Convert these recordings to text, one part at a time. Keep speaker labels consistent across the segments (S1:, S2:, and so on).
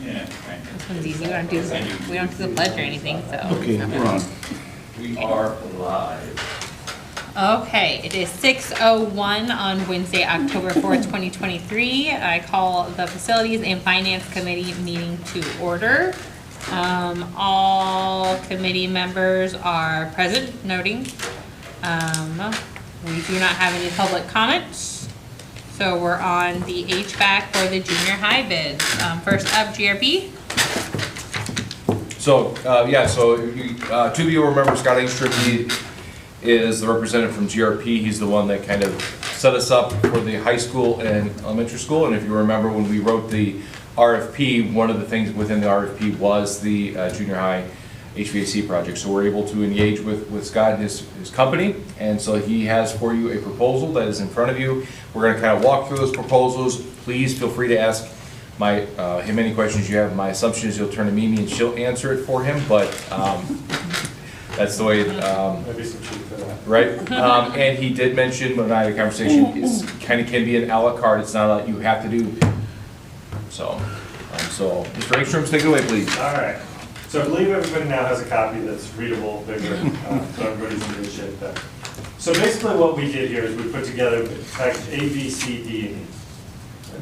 S1: Yeah, thank you.
S2: This one's easy. We don't do the pledge or anything, so.
S3: Okay, we're on.
S1: We are live.
S2: Okay, it is 6:01 on Wednesday, October 4th, 2023. I call the Facilities and Finance Committee meeting to order. All committee members are present, noting. We do not have any public comments. So we're on the HVAC for the junior high bids. First up, GRP.
S4: So, two of you remember Scott Engstrom. He is the representative from GRP. He's the one that kind of set us up for the high school and elementary school. And if you remember when we wrote the RFP, one of the things within the RFP was the junior high HVAC project. So we're able to engage with Scott and his company. And so he has for you a proposal that is in front of you. We're going to kind of walk through those proposals. Please feel free to ask him any questions you have. My assumption is you'll turn to Mimi and she'll answer it for him, but that's the way.
S5: Maybe some cheap for that.
S4: Right? And he did mention when I had a conversation, it's kind of can be an a la carte. It's not like you have to do. So Mr. Engstrom, take it away, please.
S5: All right. So I believe everybody now has a copy that's readable, bigger, so everybody's in good shape there. So basically what we did here is we put together package A, B, C, D, and E.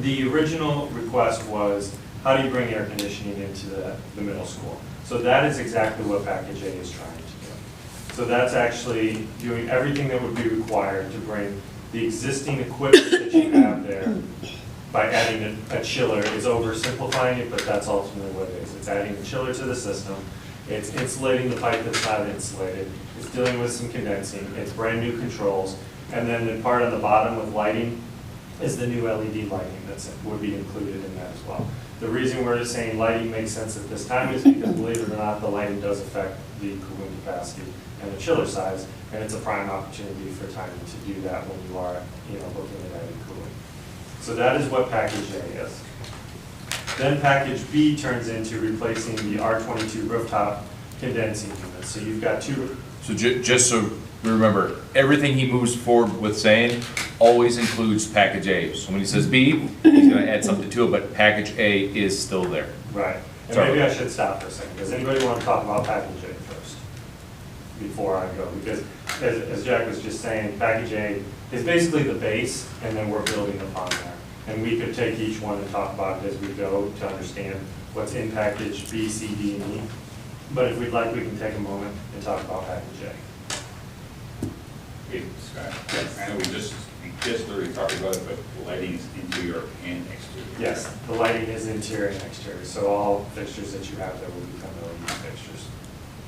S5: The original request was, how do you bring air conditioning into the middle school? So that is exactly what package A is trying to do. So that's actually doing everything that would be required to bring the existing equipment that you have there by adding a chiller. Is oversimplifying it, but that's ultimately what it is. It's adding a chiller to the system. It's insulating the pipe that's not insulated. It's dealing with some condensing. It's brand new controls. And then the part on the bottom with lighting is the new LED lighting that would be included in that as well. The reason we're just saying lighting makes sense at this time is because, believe it or not, the lighting does affect the cooling capacity and the chiller size, and it's a prime opportunity for timing to do that when you are, looking at adding cooling. So that is what package A is. Then package B turns into replacing the R22 rooftop condensing units. So you've got two.
S4: So just so we remember, everything he moves forward with saying always includes package A. So when he says B, he's going to add something to it, but package A is still there.
S5: Right. And
S4: Sorry.
S5: maybe I should stop for a second. Does anybody want to talk about package A first before I go? Because as Jack was just saying, package A is basically the base, and then we're building upon that. And we could take each one and talk about it as we go to understand what's in package B, C, D, and E. But if we'd like, we can take a moment and talk about package A.
S1: Okay, Scott, I know we just literally talked about it, but the lighting's interior and exterior.
S5: Yes, the lighting is interior and exterior, so all fixtures that you have there will become LED fixtures.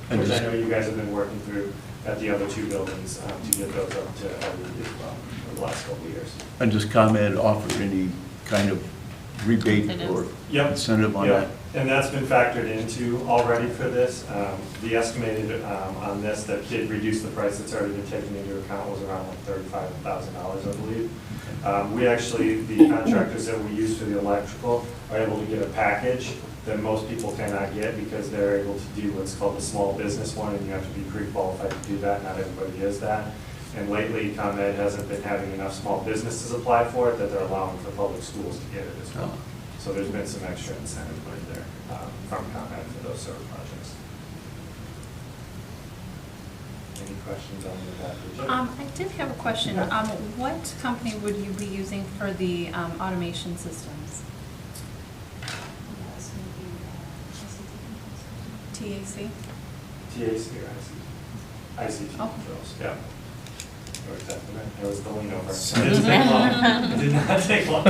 S3: And
S5: Which I
S3: just-
S5: know you guys have been working through at the other two buildings to get those up to LED as well for the last couple of years.
S3: And does ComEd offer any kind of rebate or
S5: Yep.
S3: incentive on
S5: Yeah,
S3: that?
S5: and that's been factored into already for this. The estimated on this that did reduce the price that's already been taken into account was around like $35,000, I believe. We actually, the contractors that we use for the electrical are able to get a package that most people cannot get because they're able to do what's called the small business one, and you have to be pre-qualified to do that. Not everybody is that. And lately, ComEd hasn't been having enough small businesses apply for it that they're allowing for public schools to get it as well. So there's been some extra incentive put there from ComEd for those sort of projects. Any questions on the package?
S6: I did have a question.
S5: Yeah.
S6: What company would you be using for the automation systems? TAC?
S5: TAC or ICT
S6: Oh.
S5: controls, yeah. It was the lean over. It didn't take long. It did not take long.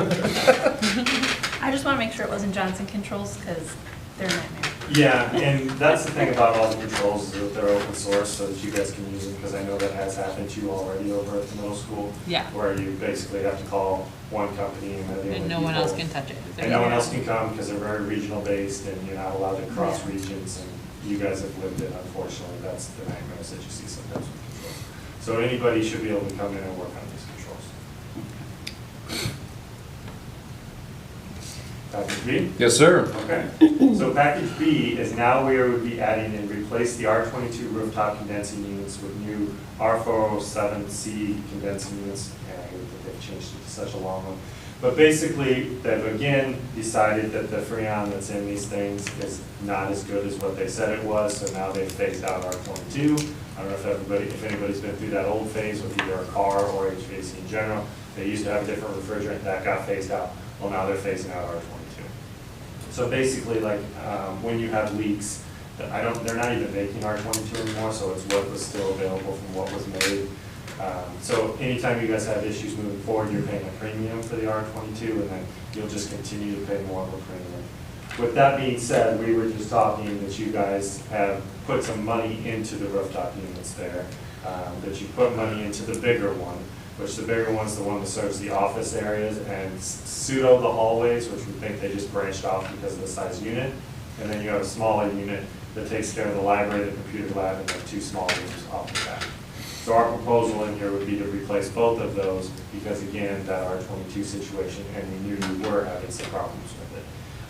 S6: I just want to make sure it wasn't Johnson Controls because they're a nightmare.
S5: Yeah, and that's the thing about all the controls is that they're open source so that you guys can use them, because I know that has happened to you already over at the middle school.
S2: Yeah.
S5: Where you basically have to call one company and they're the only
S2: And no one
S5: people.
S2: else can touch it.
S5: And no one else can come because they're very regional based and you're not allowed to cross
S6: Yeah.
S5: regions, and you guys have lived it, unfortunately. That's the nightmares that you see sometimes with controls. So anybody should be able to come in and work on these controls. Package B?
S4: Yes, sir.
S5: Okay. So package B is now where we would be adding and replace the R22 rooftop condensing units with new R407C condensing units. Yeah, I hate that they've changed it to such a long one. But basically, they've again decided that the Freon that's in these things is not as good as what they said it was, so now they've phased out R22. I don't know if anybody's been through that old phase with either a car or HVAC in general. They used to have a different refrigerant, that got phased out. Well, now they're phasing out R22. So basically, like, when you have leaks, they're not even making R22 anymore, so it's what was still available from what was made. So anytime you guys have issues moving forward, you're paying a premium for the R22, and then you'll just continue to pay more of a premium. With that being said, we were just talking that you guys have put some money into the rooftop units there, that you put money into the bigger one, which the bigger one's the one that serves the office areas and pseudo the hallways, which we think they just branched off because of the size unit. And then you have a smaller unit that takes care of the library, the computer lab, and the two small rooms off the back. So our proposal in here would be to replace both of those because again, that R22 situation, and we knew you were having some problems with it.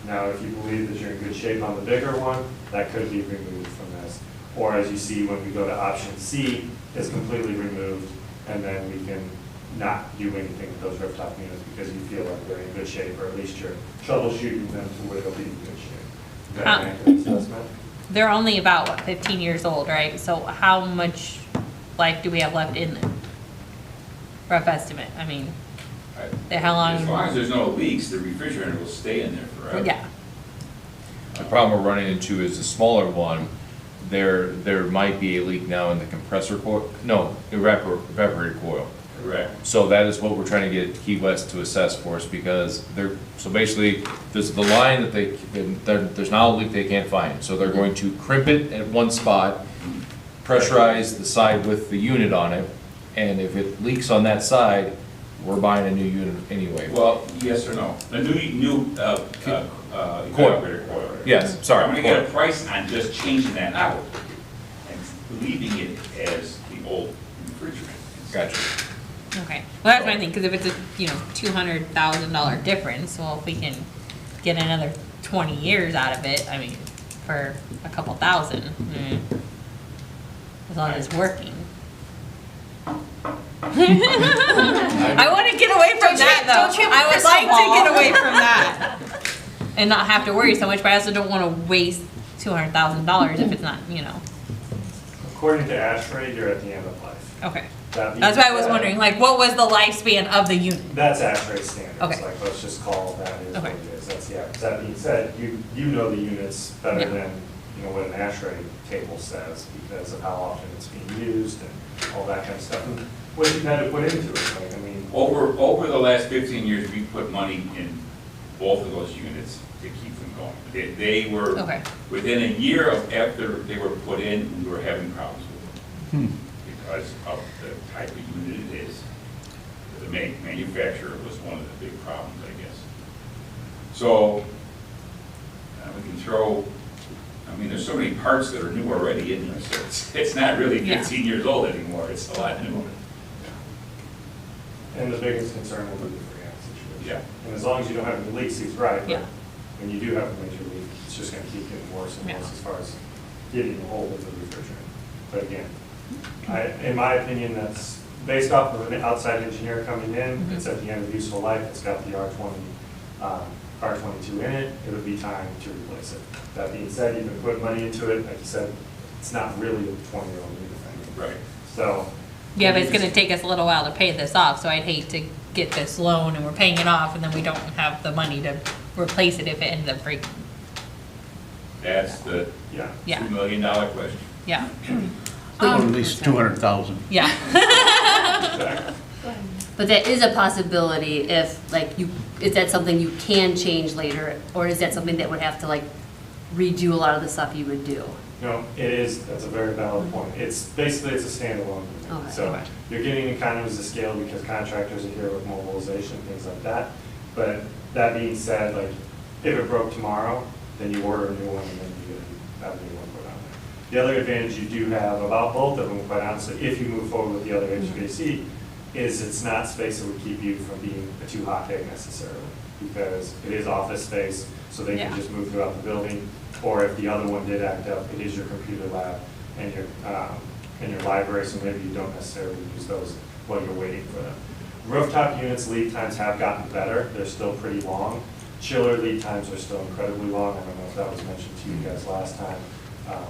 S5: Now, if you believe that you're in good shape on the bigger one, that could be removed from this. Or as you see, when we go to option C, it's completely removed, and then we can not do anything with those rooftop units because you feel like they're in good shape, or at least you're troubleshooting them to where they'll be in good shape. Is that an accurate assessment?
S2: They're only about, what, 15 years old, right? So how much life do we have left in them? Rough estimate, I mean, how long?
S1: As long as there's no leaks, the refrigerator will stay in there forever.
S2: Yeah,
S4: The problem we're running into is the smaller one, there might be a leak now in the compressor coil, no, evaporator coil.
S1: Correct.
S4: So that is what we're trying to get Key West to assess for us, because so basically, there's the line that there's now a leak they can't find. So they're going to crimp it at one spot, pressurize the side with the unit on it, and if it leaks on that side, we're buying a new unit anyway.
S1: Well, yes or no? The new evaporator coil.
S4: Yes, sorry.
S1: I'm gonna get a price on just changing that out and leaving it as the old refrigerant.
S4: Gotcha.
S2: okay. Well, that's what I think, because if it's a, $200,000 difference, well, if we can get another 20 years out of it, I mean, for a couple thousand, as long as it's working. I want to get away from that, though. I would like to get away from that and not have to worry so much, but I also don't want to waste $200,000 if it's not,
S5: According to ASHRAE, you're at the end of life.
S2: Okay.
S5: That being
S2: That's why I was
S5: said-
S2: wondering, like, what was the lifespan of the unit?
S5: That's ASHRAE standards,
S2: Okay.
S5: like, let's just call that is what
S2: Okay.
S5: it is, that's, yeah. That being said, you know the units better
S2: Yeah.
S5: than, what an ASHRAE table says, because of how often it's being used and all that kind of stuff, and what you've had to put into it, like, I mean.
S1: Over the last 15 years, we put money in both of those units to keep them going. They were,
S2: Okay.
S1: within a year after they were put in, we were having problems with them. Because of the type of unit it is. The manufacturer was one of the big problems, I guess. So, we can throw, there's so many parts that are new already in there, so it's not really
S2: Yeah.
S1: 15 years old anymore, it's a lot newer.
S5: And the biggest concern will be the freon situation.
S1: Yeah.
S5: And as long as you don't have any leaks, he's right,
S2: Yeah.
S5: but when you do have a major leak, it's just gonna keep getting worse and worse
S2: Yeah.
S5: as far as getting a hold of the refrigerant. But again, in my opinion, that's based off of an outside engineer coming in, it's at the end of useful life, it's got the R22 in it, it would be time to replace it. That being said, you can put money into it, like you said, it's not really a 20-year-old unit thing.
S1: Right.
S5: So.
S2: Yeah, but it's gonna take us a little while to pay this off, so I'd hate to get this loan and we're paying it off and then we don't have the money to replace it if it ends up breaking.
S1: That's the
S5: Yeah.
S2: Yeah.
S1: $2 million question.
S2: Yeah,
S3: Or at least 200,000.
S2: yeah.
S5: Exactly.
S7: But that is a possibility if, is that something you can change later? Or is that something that would have to, redo a lot of the stuff you would do?
S5: No, it is, that's a very valid point. It's basically, it's a standalone unit.
S7: Okay.
S5: So
S2: Okay.
S5: you're getting economies of scale because contractors are here with mobilization, things like that. But that being said, if it broke tomorrow, then you order a new one and then you have a new one put on there. The other advantage you do have about both of them, quite honestly, if you move forward with the other HVAC, is it's not space that would keep you from being a too hot day necessarily. Because it is office space, so they can
S2: Yeah.
S5: just move throughout the building. Or if the other one did act up, it is your computer lab and your library, so maybe you don't necessarily use those while you're waiting for them. Rooftop units lead times have gotten better, they're still pretty long. Chiller lead times are still incredibly long, I don't know if that was mentioned to you guys last time.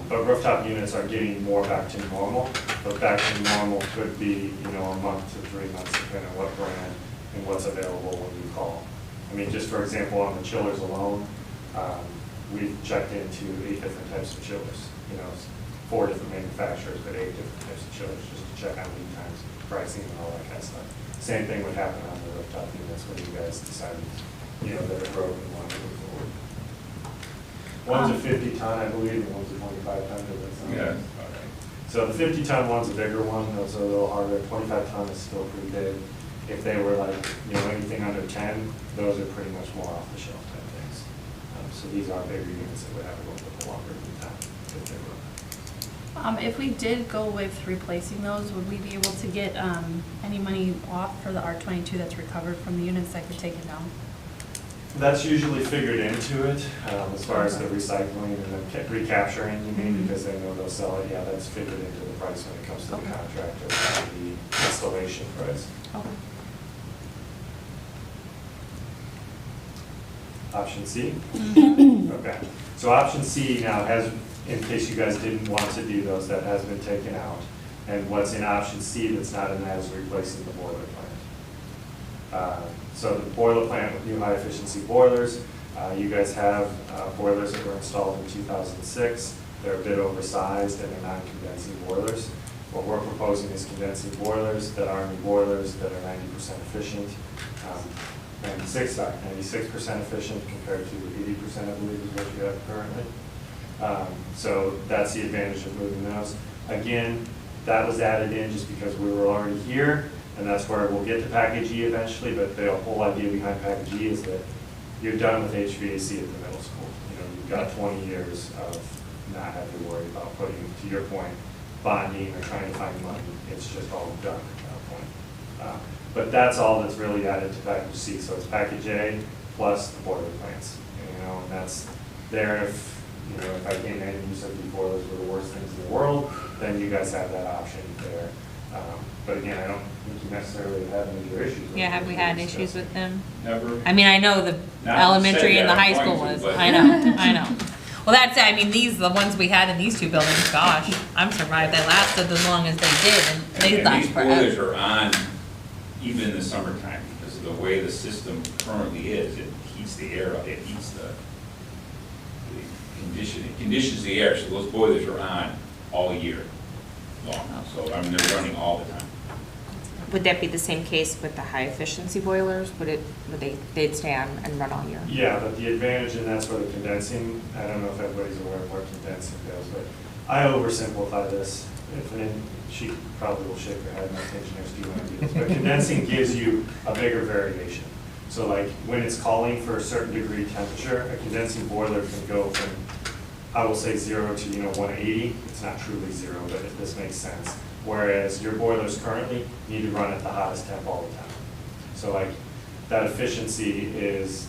S5: But rooftop units are getting more back to normal, but back to normal could be, you know, a month to 3 months, depending on what brand and what's available when you call. I mean, just for example, on the chillers alone, we've checked into 8 different types of chillers. You know, 4 different manufacturers, but 8 different types of chillers, just to check on lead times, pricing, and all that kind of stuff. Same thing would happen on the rooftop units when you guys decided, you know, that it broke and wanted to move forward. One's a 50-ton, I believe, and one's a 25-ton.
S1: Yeah.
S5: So the 50-ton one's a bigger one, those are a little harder. 25-ton is still pretty big. If they were like, you know, anything under 10, those are pretty much more off-the-shelf type things. So these are bigger units that would have a little bit longer lead time if they were.
S6: If we did go with replacing those, would we be able to get any money off for the R22 that's recovered from the units that get taken down?
S5: That's usually figured into it, as far as the recycling and the recapturing, you mean, because they know they'll sell it. Yeah, that's figured into the price when it comes to the contract or the installation price.
S6: Okay.
S5: Option C? Okay. So option C now has, in case you guys didn't want to do those, that has been taken out. And what's in option C that's not in that is replacing the boiler plant. So the boiler plant with new high efficiency boilers, you guys have boilers that were installed in 2006. They're a bit oversized and they're non-condensing boilers. What we're proposing is condensing boilers that are new boilers that are 90% efficient. 96% efficient compared to 80%, I believe, is what you have currently. So that's the advantage of moving those. Again, that was added in just because we were already here, and that's where we'll get to package E eventually, but the whole idea behind package E is that you're done with HVAC at the middle school. You know, you've got 20 years of not having to worry about putting, to your point, bonding or trying to find money. It's just all done at that point. But that's all that's really added to package C. So it's package A plus the boiler plants. You know, and that's there if, you know, if I came in and you said these boilers were the worst things in the world, then you guys have that option there. But again, I don't think you necessarily have major issues with
S2: Yeah, have we had issues with them?
S1: Never.
S2: I mean, I know the
S1: Not
S2: elementary
S1: said
S2: and the
S1: that,
S2: high
S1: I'm
S2: school
S1: going
S2: was,
S1: to, but-
S2: I know. Well, that's, I mean, the ones we had in these 2 buildings, gosh, I'm surprised they lasted as long as they did, and they
S1: And
S2: last
S1: these boilers
S2: forever.
S1: are on even in the summertime because of the way the system currently is. It heats the air up, it heats the condition, it conditions the air, so those boilers are on all year long. So, I mean, they're running all the time.
S8: Would that be the same case with the high efficiency boilers? Would they'd stay on and run all year?
S5: Yeah, but the advantage, and that's where the condensing, I don't know if everybody's aware of what condensing does, but I oversimplify this. She probably will shake her head, my engineers do want to do this, but condensing gives you a bigger variation. So like when it's calling for a certain degree temperature, a condensing boiler can go from, I will say 0 to 180. It's not truly 0, but this makes sense. Whereas your boilers currently need to run at the hottest temp all the time. So like that efficiency is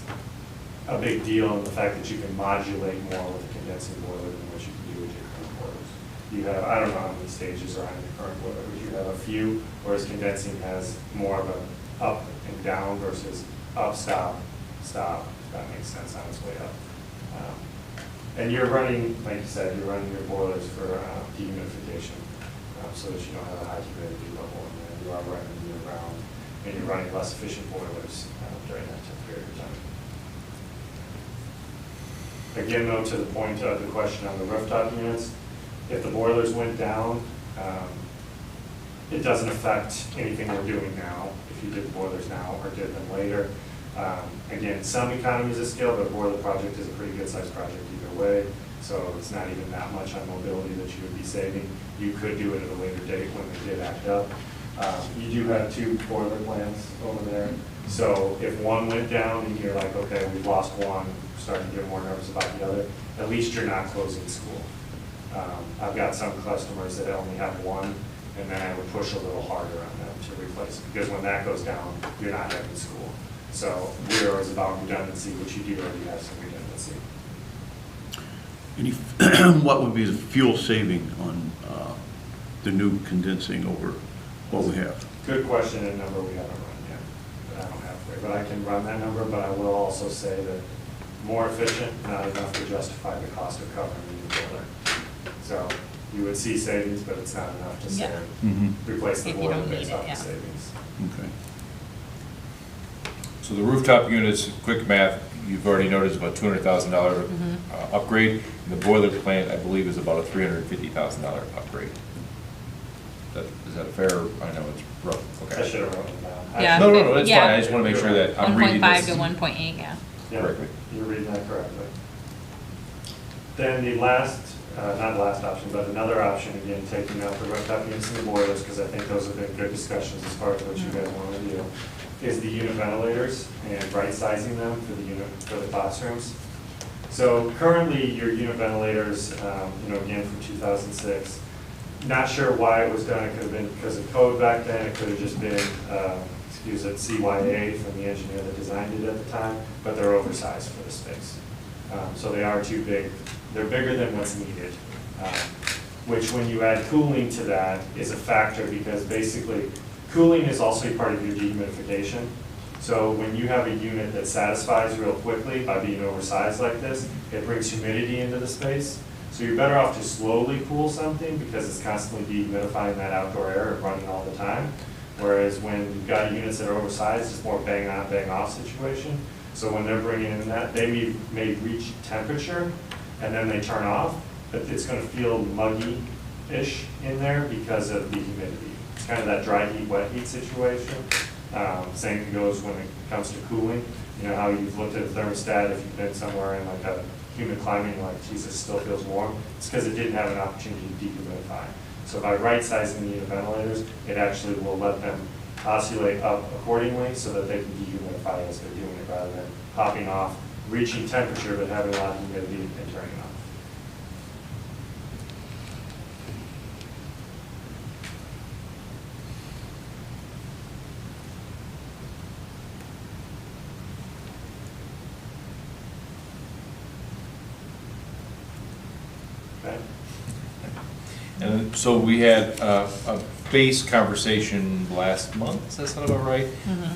S5: a big deal in the fact that you can modulate more with a condensing boiler than what you can do with your current boilers. You have, I don't know how many stages are on your current boiler, but you have a few, whereas condensing has more of an up and down versus up, stop, stop. If that makes sense on its way up. And you're running, like you said, you're running your boilers for dehumidification. So that you don't have a high humidity level in there. You are running year round, and you're running less efficient boilers during that period of time. Again, though, to the point of the question on the rooftop units, if the boilers went down, it doesn't affect anything we're doing now, if you did the boilers now or did them later. Again, some economies of scale, but a boiler project is a pretty good sized project either way. So it's not even that much on mobility that you would be saving. You could do it at a later date when they did act up. You do have 2 boiler plants over there. So if one went down and you're like, okay, we've lost one, starting to get more nervous about the other, at least you're not closing school. I've got some customers that only have one, and then I would push a little harder on them to replace it. Because when that goes down, you're not having school. So we're always about redundancy, which you do already have some redundancy.
S3: What would be the fuel saving on the new condensing over what we have?
S5: Good question, and number we haven't run yet. upgrade. But I can run that number, but I will also say that more efficient, not enough to justify the cost of covering the new boiler. So you would see savings, but it's not enough to say,
S2: Yeah.
S3: Mhm.
S5: replace the
S2: If you
S5: boiler
S2: don't need
S5: based
S2: it,
S5: off
S2: yeah.
S5: the savings.
S3: Okay.
S4: So the rooftop units, quick math, you've already noticed about $200,000 upgrade. And the boiler plant, I believe, is about a $350,000 upgrade. Is that a fair, I know it's rough,
S5: I
S4: okay.
S5: should have written it down.
S2: Yeah.
S4: No, it's
S2: Yeah.
S4: fine, I just want to make sure that I'm reading
S2: 1.5
S4: this.
S2: to 1.8, yeah.
S5: Yeah,
S4: Correctly.
S5: you're reading that correctly. Then the last, not last option, but another option, again, taking out the rooftop units and the boilers, because I think those have been good discussions as far as what you guys want to do, is the unit ventilators and right-sizing them for the unit, for the classrooms. So currently, your unit ventilators, again, from 2006, not sure why it was done. It could have been because of code back then. It could have just been, CYA from the engineer that designed it at the time, but they're oversized for the space. So they are too big. They're bigger than what's needed, which when you add cooling to that is a factor because basically cooling is also part of your dehumidification. So when you have a unit that satisfies real quickly by being oversized like this, it brings humidity into the space. So you're better off to slowly cool something because it's constantly dehumidifying that outdoor air and running all the time. Whereas when you've got units that are oversized, it's more bang on, bang off situation. So when they're bringing in that, they may reach temperature and then they turn off, but it's gonna feel muggy-ish in there because of the humidity. It's kind of that dry heat, wet heat situation. Same goes when it comes to cooling. You know how you've looked at a thermostat, if you've been somewhere in like a humid climate, you're like, Jesus, still feels warm. It's because it didn't have an opportunity to dehumidify. So by right-sizing the unit ventilators, it actually will let them oscillate up accordingly so that they can dehumidify as they're doing it rather than popping off, reaching temperature but having a lot of humidity and turning off. Okay?
S4: And so we had a base conversation last month, does that sound about right?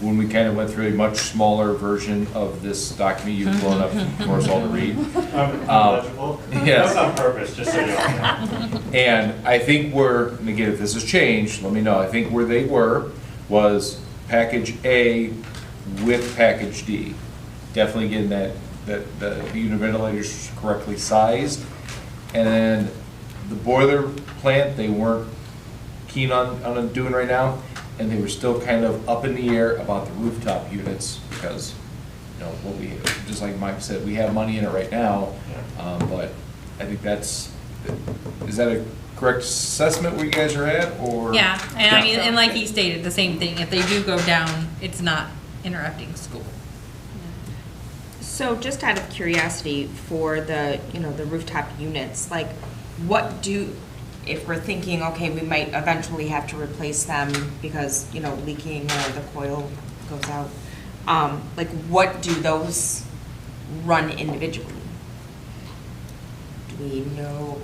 S4: When we kind of went through a much smaller version of this document you've blown up for us all to read.
S5: Legible?
S4: yes.
S5: That's on purpose, just so you know.
S4: And I think and again, if this has changed, let me know. I think where they were was package A with package D. Definitely getting that the unit ventilators correctly sized. And then the boiler plant, they weren't keen on doing right now. And they were still kind of up in the air about the rooftop units because, what we, just like Mike said, we have money in it right now. But I think is that a correct assessment where you guys are at, or?
S2: Yeah, and I mean, and like he stated, the same thing, if they do go down, it's not interrupting school.
S8: So just out of curiosity for the rooftop units, like if we're thinking, okay, we might eventually have to replace them because, leaking or the coil goes out, like what do those run individually? Do we know?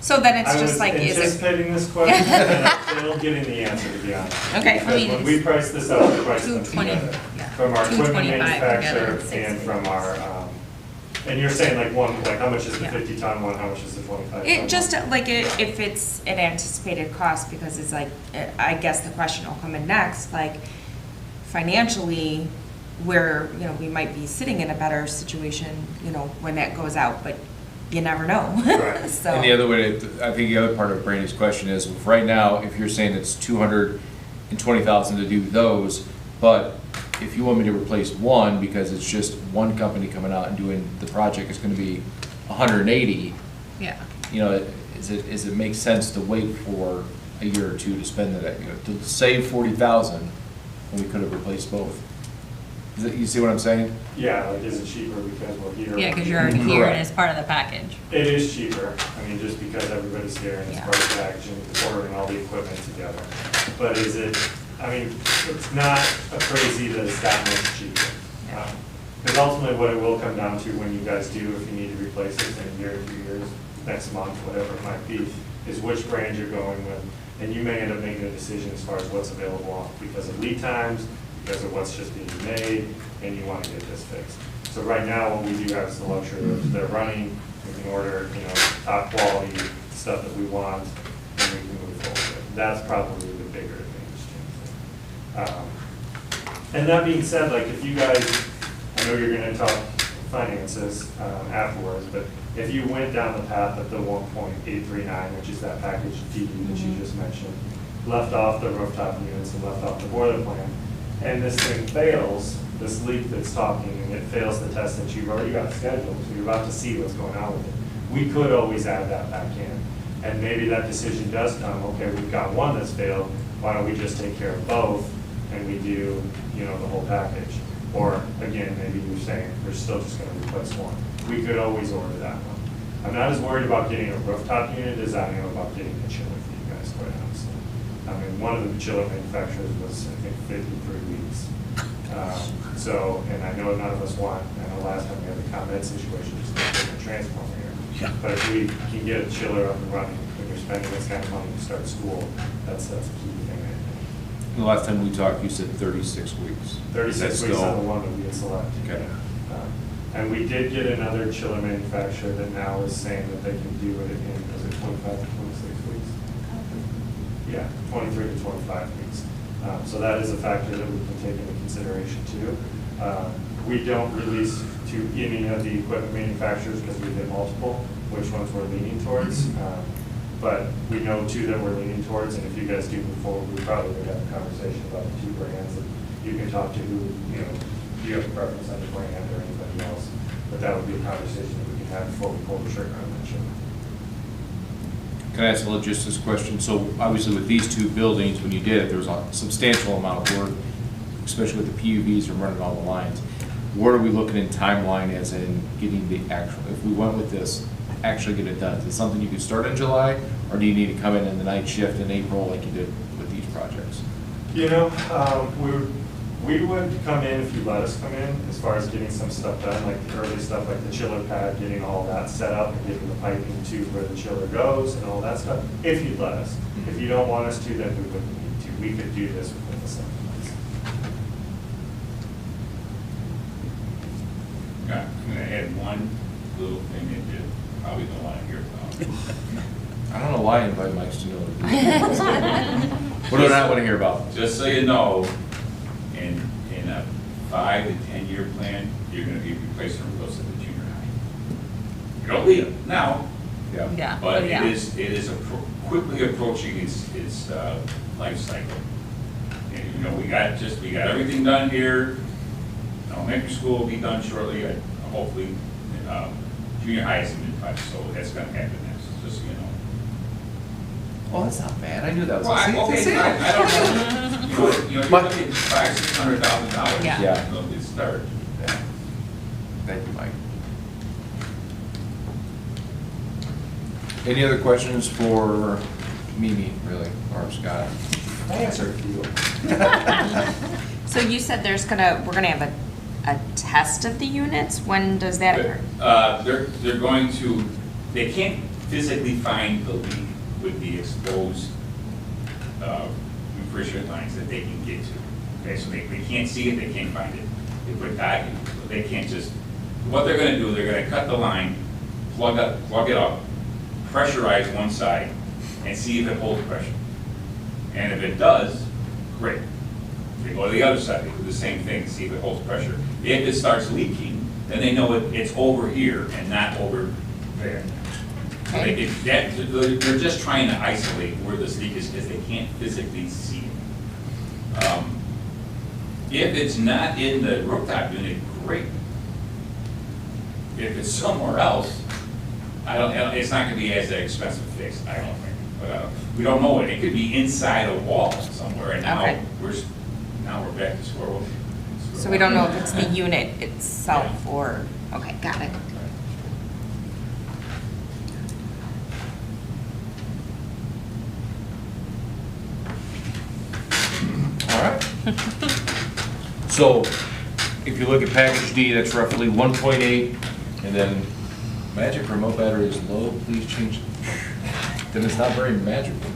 S8: So then it's just like,
S5: I was
S8: is it?
S5: anticipating this question, and I'm still getting the answer, to be honest.
S8: Okay.
S5: Because when we priced this out, we priced them
S2: 220,
S5: together.
S2: yeah.
S5: From our equipment
S2: 225
S5: manufacturer
S2: together,
S5: and from our, and you're saying how much is the
S2: Yeah.
S5: 50-ton one, how much is the 25-ton
S8: It
S5: one?
S8: just, like, if it's an anticipated cost, because it's like, I guess the question will come in next, like, financially, where, we might be sitting in a better situation, when that goes out, but you never know.
S5: Right.
S8: So.
S4: And the other way, I think the other part of Brandy's question is, right now, if you're saying it's $220,000 to do those, but if you want me to replace one, because it's just one company coming out and doing the project, it's gonna be 180,
S2: Yeah.
S4: does it make sense to wait for a year or two to spend that, to save 40,000 when we could have replaced both? You see what I'm saying?
S5: Yeah, like, is it cheaper because we're here?
S2: Yeah, because you're already here and it's part of the package.
S5: It is cheaper, just because everybody's here and it's
S2: Yeah.
S5: part of the packaging, ordering all the equipment together. But is it, it's not crazy that it's that much cheaper. Because ultimately what it will come down to when you guys do, if you need to replace it in a year, 2 years, next month, whatever it might be, is which brand you're going with. And you may end up making a decision as far as what's available because of lead times, because of what's just being made, and you want to get this fixed. So right now, what we do have is the luxury of they're running, we can order, you know, top quality stuff that we want, and we can move forward with it. That's probably the bigger advantage. And that being said, like, if you guys, I know you're gonna talk finances afterwards, but if you went down the path of the 1.839, which is that package D that you just mentioned, left off the rooftop units and left off the boiler plant, and this thing fails, this leak that's talking, and it fails the test that you've already got scheduled, so you're about to see what's going on with it, we could always add that back in. And maybe that decision does come, okay, we've got one that's failed, why don't we just take care of both, and we do, you know, the whole package? Or, again, maybe you're saying, we're still just gonna replace one. We could always order that one. I'm not as worried about getting a rooftop unit as I am about getting a chiller for you guys, quite honestly. I mean, one of the chiller manufacturers was, I think, 53 weeks. So, and I know none of us want, I know last time we had the ComEd situation, just a different transformer here.
S3: Yeah.
S5: But if we can get a chiller up and running, when you're spending this kind of money to start school, that's a key thing, I think.
S4: The last time we talked, you said 36 weeks.
S5: 36 weeks on the one that we had selected.
S4: Okay.
S5: And we did get another chiller manufacturer that now is saying that they can do it in, is it 25 to 26 weeks? Yeah, 23 to 25 weeks. So that is a factor that we can take into consideration too. We don't release to any of the equipment manufacturers because we did multiple, which ones we're leaning towards. But we know two that we're leaning towards, and if you guys do move forward, we probably would have a conversation about the two brands. And you can talk to who, you know, do you have a preference on the brand or anybody else? But that would be a conversation that we can have before we pull the trigger on that show.
S4: Can I ask a logistics question? So obviously with these two buildings, when you did it, there was a substantial amount of work, especially with the PUVs and running all the lines. Where are we looking in timeline as in getting the actual, if we went with this, actually get it done? Is it something you could start in July, or do you need to come in the night shift in April like you did with these projects?
S5: You know, we would come in if you let us come in, as far as getting some stuff done, like the early stuff, like the chiller pad, getting all that set up and getting the piping to where the chiller goes and all that stuff, if you'd let us. If you don't want us to, then we wouldn't need to. We could do this within the 7 months.
S1: Yeah, I'm gonna add one little thing that you probably don't want to hear about.
S4: I don't know why I invite Mike to know. What do I not want to hear about?
S1: Just so you know, in a 5 to 10 year plan, you're gonna be replacing roofs at the junior high. You don't leave them now,
S4: Yeah.
S2: Yeah.
S1: but
S2: yeah.
S1: it is quickly approaching its life cycle. And, you know, we got everything done here. Elementary school will be done shortly, hopefully. Junior high is in mid-5, so that's gonna happen next, just so you know.
S4: Oh, that's not bad. I knew that was.
S1: Well, I don't know. You're looking at $500,000-$600,000.
S2: Yeah.
S4: Yeah.
S1: You know, to start.
S4: Thank you, Mike. Any other questions for Mimi, really, or Scott?
S5: I answered for you.
S8: So you said we're gonna have a test of the units? When does that occur?
S1: They're going to, they can't physically find the leak with the exposed refrigerant lines that they can get to. Okay, so they can't see it, they can't find it. They put diving, but they can't just, what they're gonna do, they're gonna cut the line, plug it up, pressurize one side, and see if it holds pressure. And if it does, great. They go to the other side, they do the same thing, see if it holds pressure. If it starts leaking, then they know it's over here and not over there. So they're just trying to isolate where this leak is because they can't physically see it. If it's not in the rooftop unit, great. If it's somewhere else, it's not going to be as expensive fix, I don't think. But we don't know it. It could be inside a wall somewhere, and now
S8: Okay.
S1: we're back to square one.
S8: So we don't know if it's the unit itself or, okay, got it.
S4: All right. So if you look at package D, that's roughly 1.8, and then magic remote battery is low, please change it. Then it's not very magical.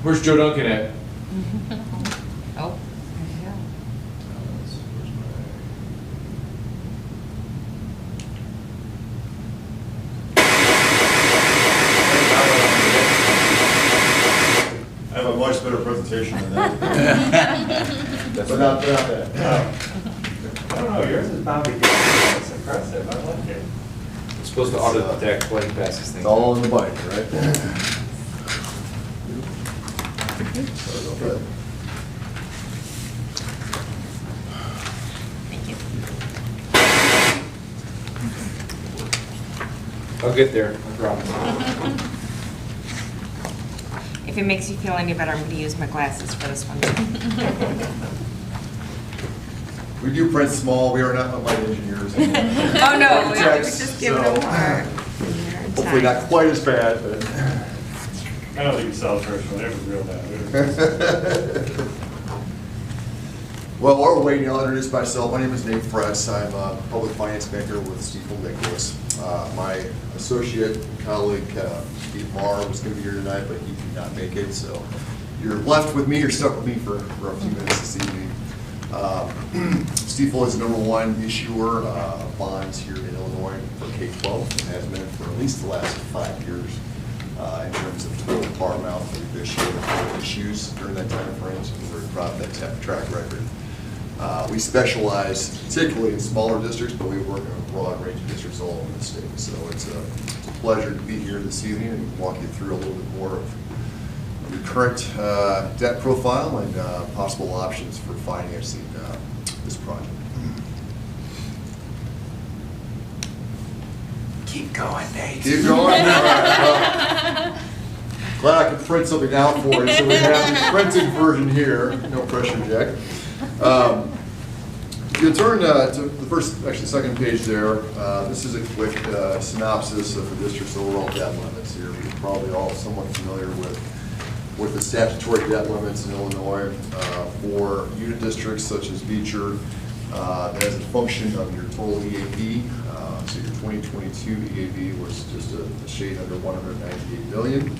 S4: Where's Joe Duncan at?
S8: Oh.
S9: I have a much better presentation than that. But not that.
S5: I don't know, yours is bound to get, it's impressive, I like it.
S4: It's supposed to audit the tax plan passes
S9: It's
S4: things.
S9: all in the binder, right? Good.
S8: Thank you.
S4: I'll get there, I promise.
S8: If it makes you feel any better, I'm gonna use my glasses for this one.
S9: We do print small, we are not light engineers.
S8: Oh, no, we were
S9: Architects,
S8: just giving
S9: so
S8: them our.
S9: Hopefully not quite as bad, but.
S5: I don't think you saw the first one, it was real bad.
S9: Well, while we're waiting, I'll introduce myself. My name is Nate Fretz. I'm a public finance banker with Stifel Nicholas. My associate and colleague, Steve Marr, was going to be here tonight, but he could not make it. So you're left with me, you're stuck with me for a few minutes this evening. Stifel is the #1 issuer of bonds here in Illinois for K-12 and has been for at least the last 5 years in terms of total par amount that we've issued issues during that time frame. So we're very proud of that track record. We specialize particularly in smaller districts, but we work in a broad range of districts all over the state. So it's a pleasure to be here this evening and walk you through a little bit more of your current debt profile and possible options for financing this project.
S3: Keep going, Nate.
S9: Keep going? All right, well, glad I could print something out for you, so we have the printed version here. No pressure, Jack. If you turn to the first, actually second page there, this is a quick synopsis of the district's overall debt limits here. You're probably all somewhat familiar with the statutory debt limits in Illinois for unit districts such as Beecher. As a function of your total EAP, so your 2022 EAP was just a shade under 198 million.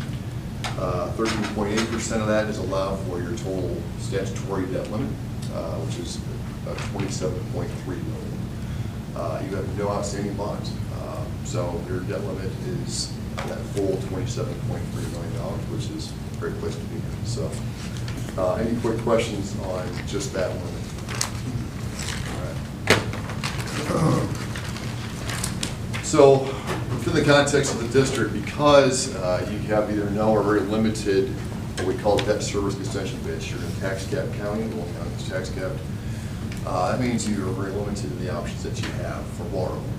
S9: 13.8% of that is allowed for your total statutory debt limit, which is 27.3 million. You have no outstanding bonds, so your debt limit is that full $27.3 million, which is a great place to be in. So, any quick questions on just that limit? So, within the context of the district, because you have either no or very limited, what we call debt service extension base, you're in tax cap county, the one county is tax capped. That means you are very limited in the options that you have for borrowing.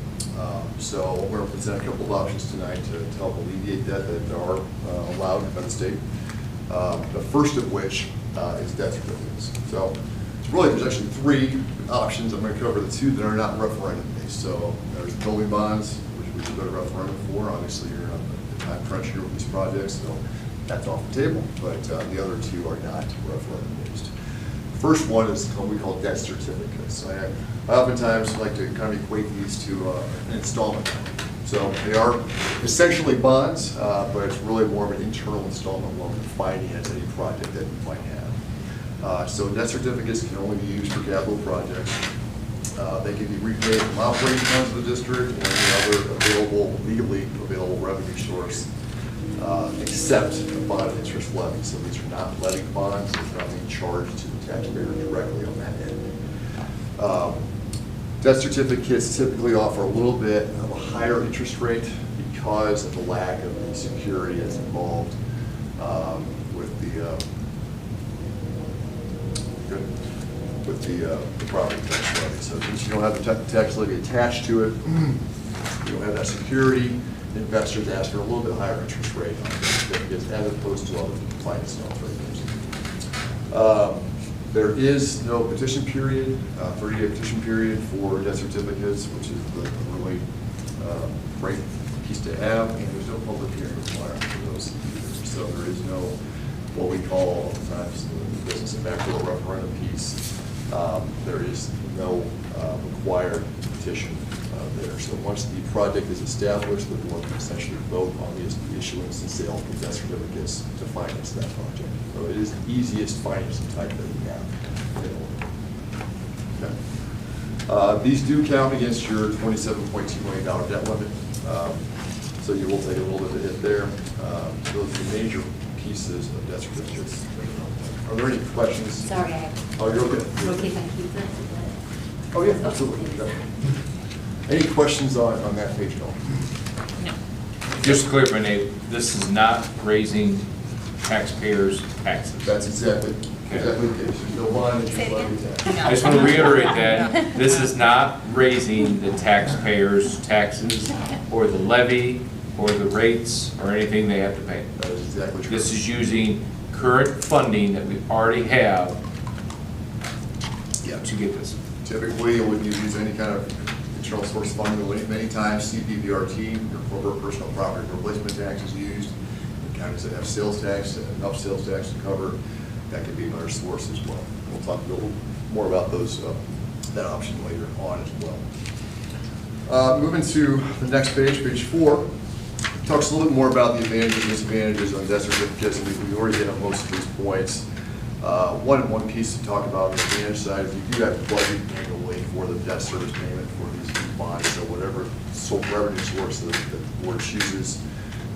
S9: So we're going to present a couple of options tonight to help alleviate that are allowed by the state. The first of which is debt certificates. So it's really, there's actually 3 options. I'm going to cover the 2 that are not referendum based. So there's building bonds, which we should go to referendum for. Obviously, you're on the time crunch here with these projects, so that's off the table. But the other 2 are not referendum based. First one is what we call debt certificates. I oftentimes like to kind of equate these to an installment loan. So they are essentially bonds, but it's really more of an internal installment loan to finance any project that you might have. So debt certificates can only be used for capital projects. They can be repaid from operating funds of the district or any other available, legally available revenue source, except a bond interest levy. So these are not levy bonds, they're not being charged to the taxpayer directly on that end. Debt certificates typically offer a little bit of a higher interest rate because of the lack of the security that's involved with the property tax levy. So since you don't have the tax levy attached to it, you don't have that security, investors ask for a little bit higher interest rate on certificates as opposed to other finance alternatives. There is no petition period, 30-day petition period for debt certificates, which is the really great piece to have, and there's no public hearing required for those either. So there is no, what we call oftentimes the business of backdoor referendum piece. There is no required petition there. So once the project is established, the board can essentially vote on the issuance and sale of debt certificates to finance that project. So it is the easiest financing type that we have available. Okay. These do count against your $27.2 million debt limit. So you will take a little bit of a hit there. Those are the major pieces of debt certificates. Are there any questions?
S7: Sorry, I have.
S9: Oh, you're okay.
S7: Okay, if I keep this?
S9: Oh, yeah, absolutely. Definitely. Any questions on that page at all?
S2: No.
S4: Just to clear, Renee, this is not raising taxpayers' taxes.
S9: That's exactly the case. There's no bond,
S6: Say it
S9: there's
S6: again.
S9: no tax.
S4: I just want to reiterate that, this is not raising the taxpayers' taxes, or the levy, or the rates, or anything they have to pay.
S9: That is exactly true.
S4: This is using current funding that we already have
S9: Yeah.
S4: to get this.
S9: Typically, when you use any kind of internal source funding, many times CPVRT, your corporate personal property replacement tax is used. In counties that have sales tax, enough sales tax to cover, that could be another source as well. We'll talk a little more about those, that option later on as well. Moving to the next page, page 4, talks a little bit more about the advantages and disadvantages on debt certificates, and we've already hit on most of these points. One piece to talk about on the advantage side is you do have to budget annually for the debt service payment for these bonds, so whatever revenue source that the board chooses,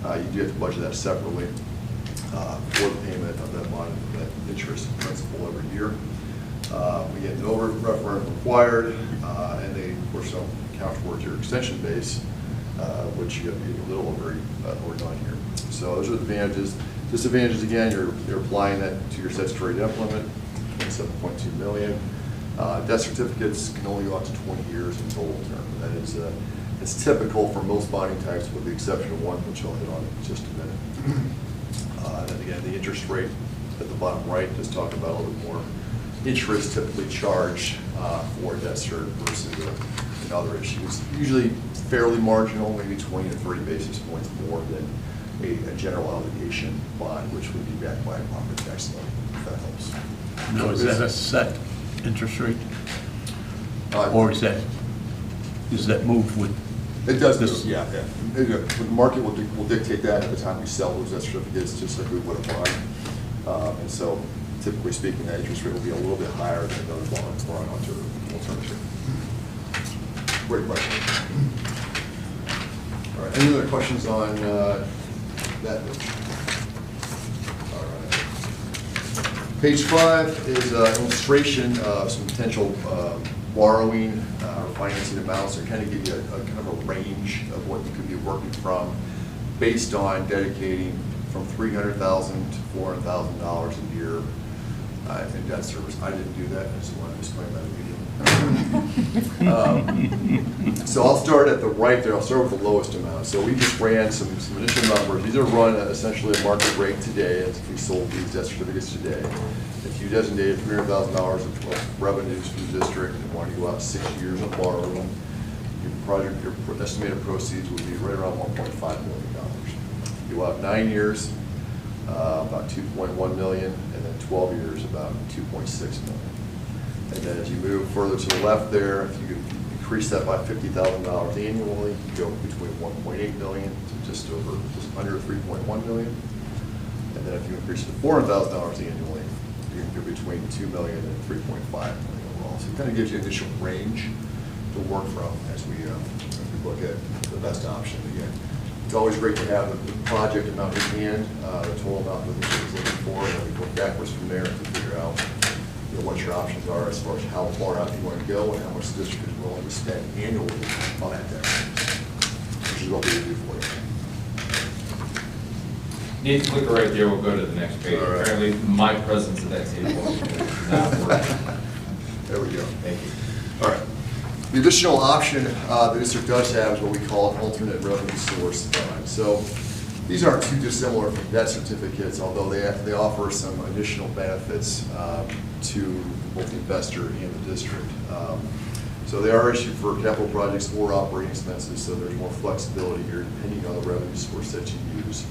S9: you do have to budget that separately for the payment of that bond, that interest and principal every year. We get no referendum required, and they, of course, don't count towards your extension base, which you have to be a little over or none here. So those are the advantages. Disadvantages, again, you're applying that to your statutory debt limit, $27.2 million. Debt certificates can only go up to 20 years in total term. That is, it's typical for most bonding types, with the exception of one, which I'll hit on in just a minute. And then again, the interest rate at the bottom right, just talk about a little bit more interest typically charged for debt cert versus in other issues. Usually fairly marginal, maybe 20 to 30 basis points more than a general obligation bond, which would be backed by a property tax loan, if that helps.
S3: Now, is that a set interest rate? Or is that move with?
S9: It does
S3: this?
S9: move, yeah. The market will dictate that at the time we sell those debt certificates, just like we would a bond. And so typically speaking, that interest rate will be a little bit higher than another bond or an alternative. Great question. All right, any other questions on that page? All right. Page 5 is an illustration of some potential borrowing or financing amounts, to kind of give you a kind of a range of what you could be working from based on dedicating from $300,000 to $400,000 a year in debt service. I didn't do that, I just wanted to explain that immediately. So I'll start at the right there. I'll start with the lowest amount. So we just ran some initial numbers. These are run at essentially a market rate today, as if we sold these debt certificates today. If you designated $300,000 of revenues from the district and wanted to go out 6 years of borrowing, your estimated proceeds would be right around $1.5 million. You go out 9 years, about $2.1 million, and then 12 years, about $2.6 million. And then as you move further to the left there, if you increase that by $50,000 annually, you go between $1.8 million to just under $3.1 million. And then if you increase it to $400,000 annually, you can go between $2 million and $3.5 million overall. So it kind of gives you an initial range to work from as we look at the best option. Again, it's always great to have the project amount in hand, the total amount that the district is looking for, and then we work backwards from there to figure out what your options are as far as how far out you want to go and how much the district is willing to spend annually on that debt, which is what we do for you.
S4: Need to click right there, we'll go to the next page.
S9: All right.
S4: Apparently, my presence at that table is not working.
S9: There we go.
S4: Thank you.
S9: All right. The additional option the district does have is what we call an alternate revenue source fund. So these aren't too dissimilar from debt certificates, although they offer some additional benefits to both the investor and the district. So they are issued for capital projects or operating expenses, so there's more flexibility here depending on the revenue source that you use.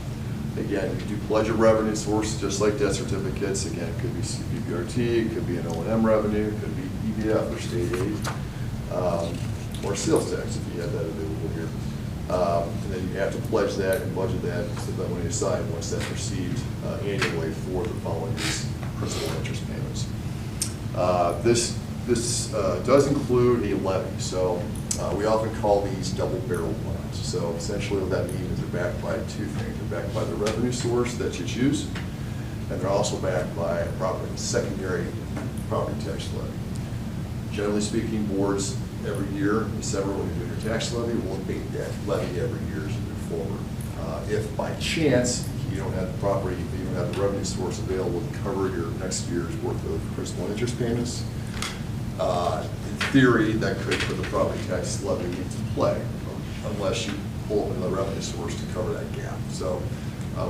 S9: Again, you do pledge a revenue source just like debt certificates. Again, it could be CPVRT, it could be an O&M revenue, it could be PDF or state aid, or sales tax if you have that available here. And then you have to pledge that and budget that, so that money aside once that's received annually for the following year's principal and interest payments. This does include a levy, so we often call these double-barrel bonds. So essentially what that means is they're backed by two things. They're backed by the revenue source that you choose, and they're also backed by a secondary property tax levy. Generally speaking, boards every year, in December, when you're doing your tax levy, will abate that levy every year as you move forward. If by chance you don't have the property, you don't have the revenue source available to cover your next year's worth of principal and interest payments, in theory, that could put the property tax levy into play, unless you pull up another revenue source to cover that gap. So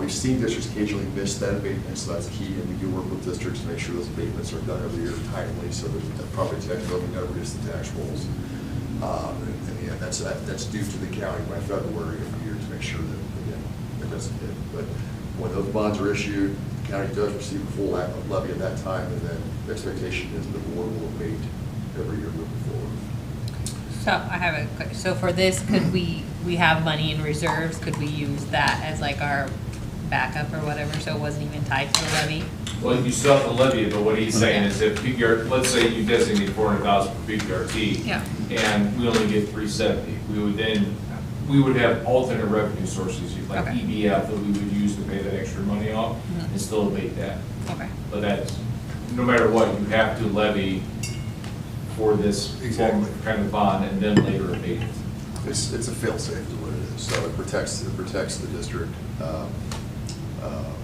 S9: we've seen districts occasionally miss that abatement, so that's key, and we do work with districts to make sure those abatements are done every year timely, so that the property tax levy never hits the tax rolls. And yeah, that's due to the county by February every year to make sure that, again, it doesn't hit. But when those bonds are issued, the county does receive a full levy at that time, and then the expectation is the board will abate every year moving forward.
S2: So I have a quick, so for this, could we have money in reserves, could we use that as like our backup or whatever, so it wasn't even tied to the levy?
S4: Well, you still have to levy it, but what he's saying is if PPR, let's say you designate 400,000 for PPRT.
S2: Yeah.
S4: And we only get 370, we would have alternate revenue sources, like
S2: Okay.
S4: EBF, that we would use to pay that extra money off and still abate that.
S2: Okay.
S4: But that's, no matter what, you have to levy for this
S9: Exactly.
S4: kind of bond and then later abate it.
S9: It's a fail-safe is what it is, so it protects the district,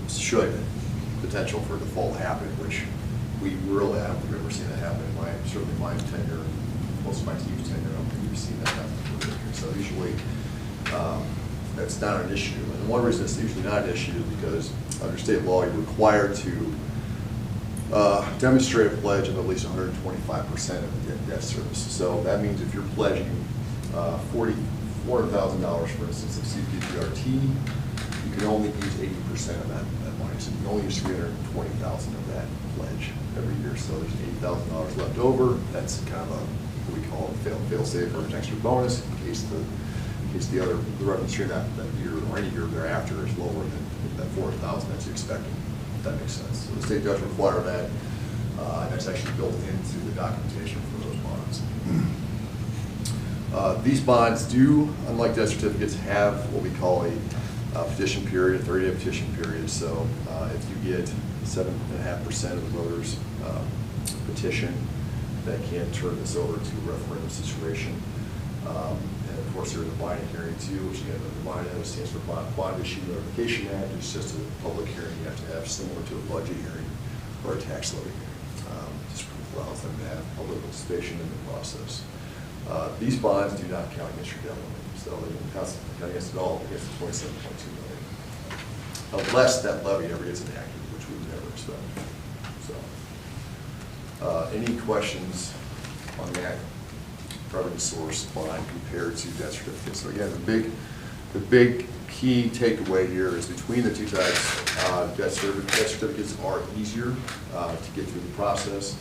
S9: should potential for default happen, which we really haven't ever seen that happen in certainly my tenure, most of my team's tenure, I don't think we've seen that happen. So usually, that's not an issue. And one reason it's usually not an issue is because under state law, you're required to demonstrate a pledge of at least 125% of the debt service. So that means if you're pledging $400,000, for instance, of CPPRT, you can only use 80% of that money. So you can only use $320,000 of that pledge every year. So there's $80,000 left over. That's kind of what we call a fail-safe or an extra bonus in case the revenue stream that year or any year thereafter is lower than that $400,000 that you're expecting. If that makes sense. So the state does require that, and that's actually built into the documentation for those bonds. These bonds do, unlike debt certificates, have what we call a petition period, a 30-day petition period. So if you get 7.5% of the voters petition, that can turn this over to a referendum situation. And of course, there's a binding hearing too, which again, the binding stands for Bond Issue Notification Act. It's just a public hearing you have to have, similar to a budget hearing or a tax levy hearing. Just allows them to have public participation in the process. These bonds do not count against your debt limit, so they don't count against it all against the $27.2 million, unless that levy ever gets enacted, which we would never expect. So, any questions on that revenue source bond compared to debt certificates? So again, the big key takeaway here is between the two types, debt certificates are easier to get through the process.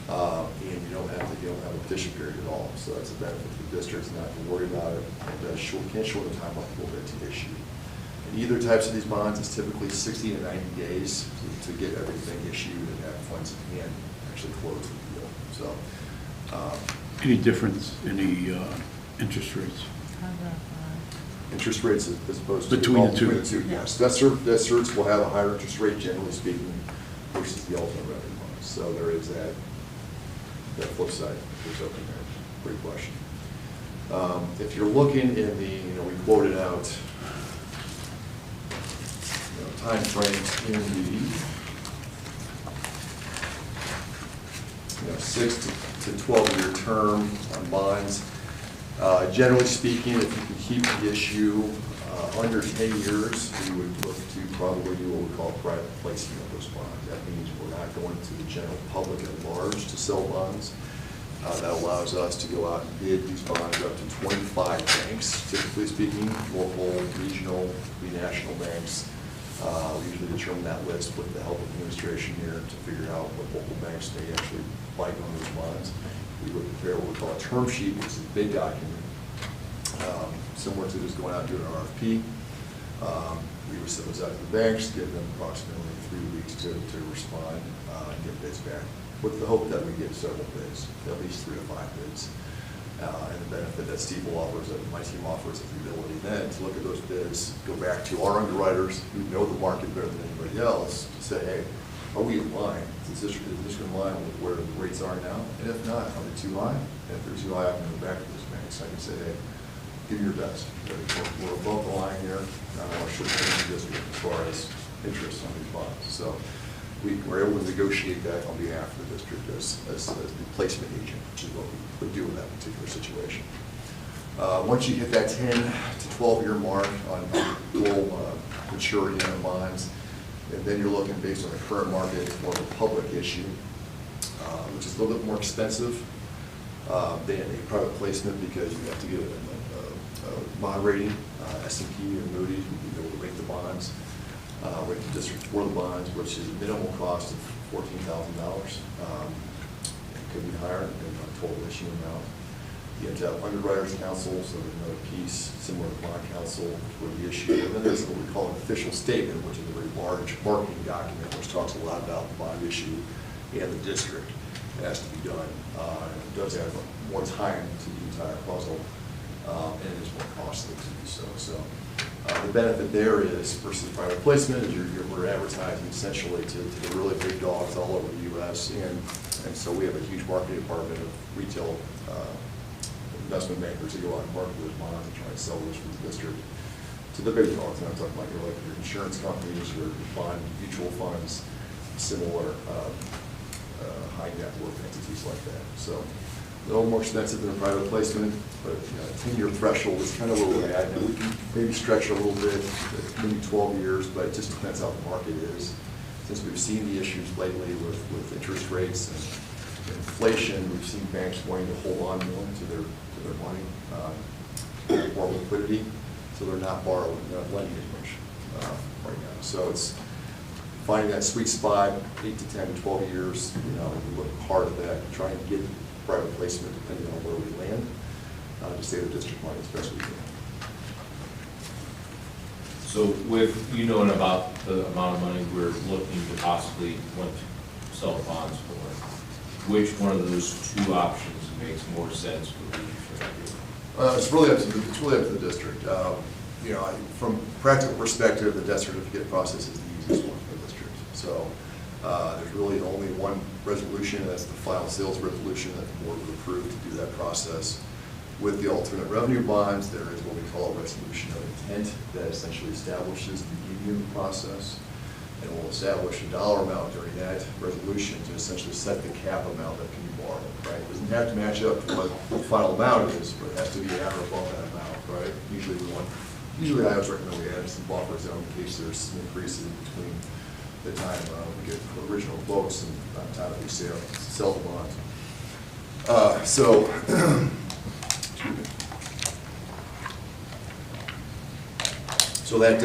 S9: And you don't have a petition period at all, so that's a benefit to the districts not to worry about it. It can shorten the timeline a little bit to issue. In either types of these bonds, it's typically 60 to 90 days to get everything issued and have funds in hand actually close the deal. So,
S3: Any difference in the interest rates?
S9: interest rates as opposed to
S3: Between the two.
S9: Yes, debt certs will have a higher interest rate, generally speaking, versus the ultimate revenue bonds. So there is that flip side. There's open there. Great question. If you're looking in the, we quoted out time frames in the 6 to 12-year term on bonds. Generally speaking, if you can keep the issue under 10 years, we would look to probably do what we call private placement of those bonds. That means we're not going to the general public at large to sell bonds. That allows us to go out and bid these bonds up to 25 banks, typically speaking, local, regional, national banks, We usually determine that list with the help of administration here to figure out what local banks may actually like on those bonds. We would prepare what we call a term sheet, which is a big document, similar to just going out and doing an RFP. We would send those out to the banks, give them approximately 3 weeks to respond and get bids back, with the hope that we get several bids, at least 3 to 5 bids. And the benefit that Steve offers, that my team offers, is the ability then to look at those bids, go back to our underwriters who know the market better than anybody else, to say, hey, are we in line? Is this in line with where the rates are now? And if not, are they too high? And if they're too high, I can go back to those banks. I can say, hey, give me your best. We're above the line here. I don't want to short the district as far as interest on these bonds. So we were able to negotiate that on behalf of the district as the placement agent, which is what we would do in that particular situation. Once you hit that 10 to 12 year mark on goal maturity on bonds, and then you're looking based on the current market for the public issue, which is a little bit more expensive than a private placement because you have to get a bond rating, S&P and Moody's would be able to rate the bonds, rate the district for the bonds, which is a minimal cost of $14,000. It could be higher depending on total issue amount. You have to have underwriters council, so there's another piece similar to bond council for the issue. And then there's what we call an official statement, which is a very large marketing document, which talks a lot about the bond issue and the district. It has to be done. It does have more time to the entire puzzle, and it is more costly to do so. So the benefit there is, versus private placement, is we're advertising essentially to the really big dogs all over the U.S. And so we have a huge marketing department of retail investment bankers who go out and market those bonds and try to sell those for the district to the big dogs. And I'm talking about your insurance companies, your bond mutual funds, similar high net worth entities like that. So a little more expensive than a private placement, but 10-year threshold is kind of where we're at. And we can maybe stretch a little bit, maybe 12 years, but it just depends how the market is. Since we've seen the issues lately with interest rates and inflation, we've seen banks wanting to hold on more to their money, more liquidity, so they're not borrowing, not lending as much right now. So it's finding that sweet spot, 8 to 10 to 12 years. We look hard at that, try and get private placement depending on where we land, to save the district money as best we can.
S4: So with knowing about the amount of money we're looking to possibly want to sell bonds for, which one of those two options makes more sense for you?
S9: It's really up to the district. From a practical perspective, the debt certificate process is the easiest one for the district. So there's really only one resolution, and that's the final sales resolution that the board would approve to do that process. With the alternate revenue bonds, there is what we call a resolution of intent that essentially establishes the beginning of the process, and will establish a dollar amount during that resolution to essentially set the cap amount that can be borrowed, right? It doesn't have to match up to what the final amount is, but it has to be at or above that amount, right? Usually I always recommend we add some buffer zone in case there's some increases between the time we get original quotes and the time that we sell the bonds. So that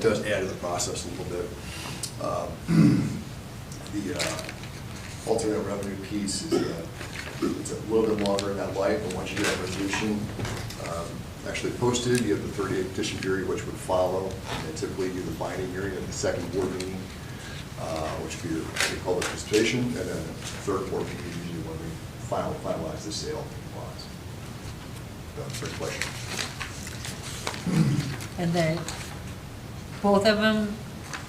S9: does add to the process a little bit. The alternate revenue piece is it's a little bit longer in that life, but once you get that resolution actually posted, you have the 30-day petition period, which would follow, and then typically you do the binding hearing at the second board meeting, which would be what we call the participation, and then the third board meeting usually when we finalize the sale of the bonds. Great question.
S2: And then both of them,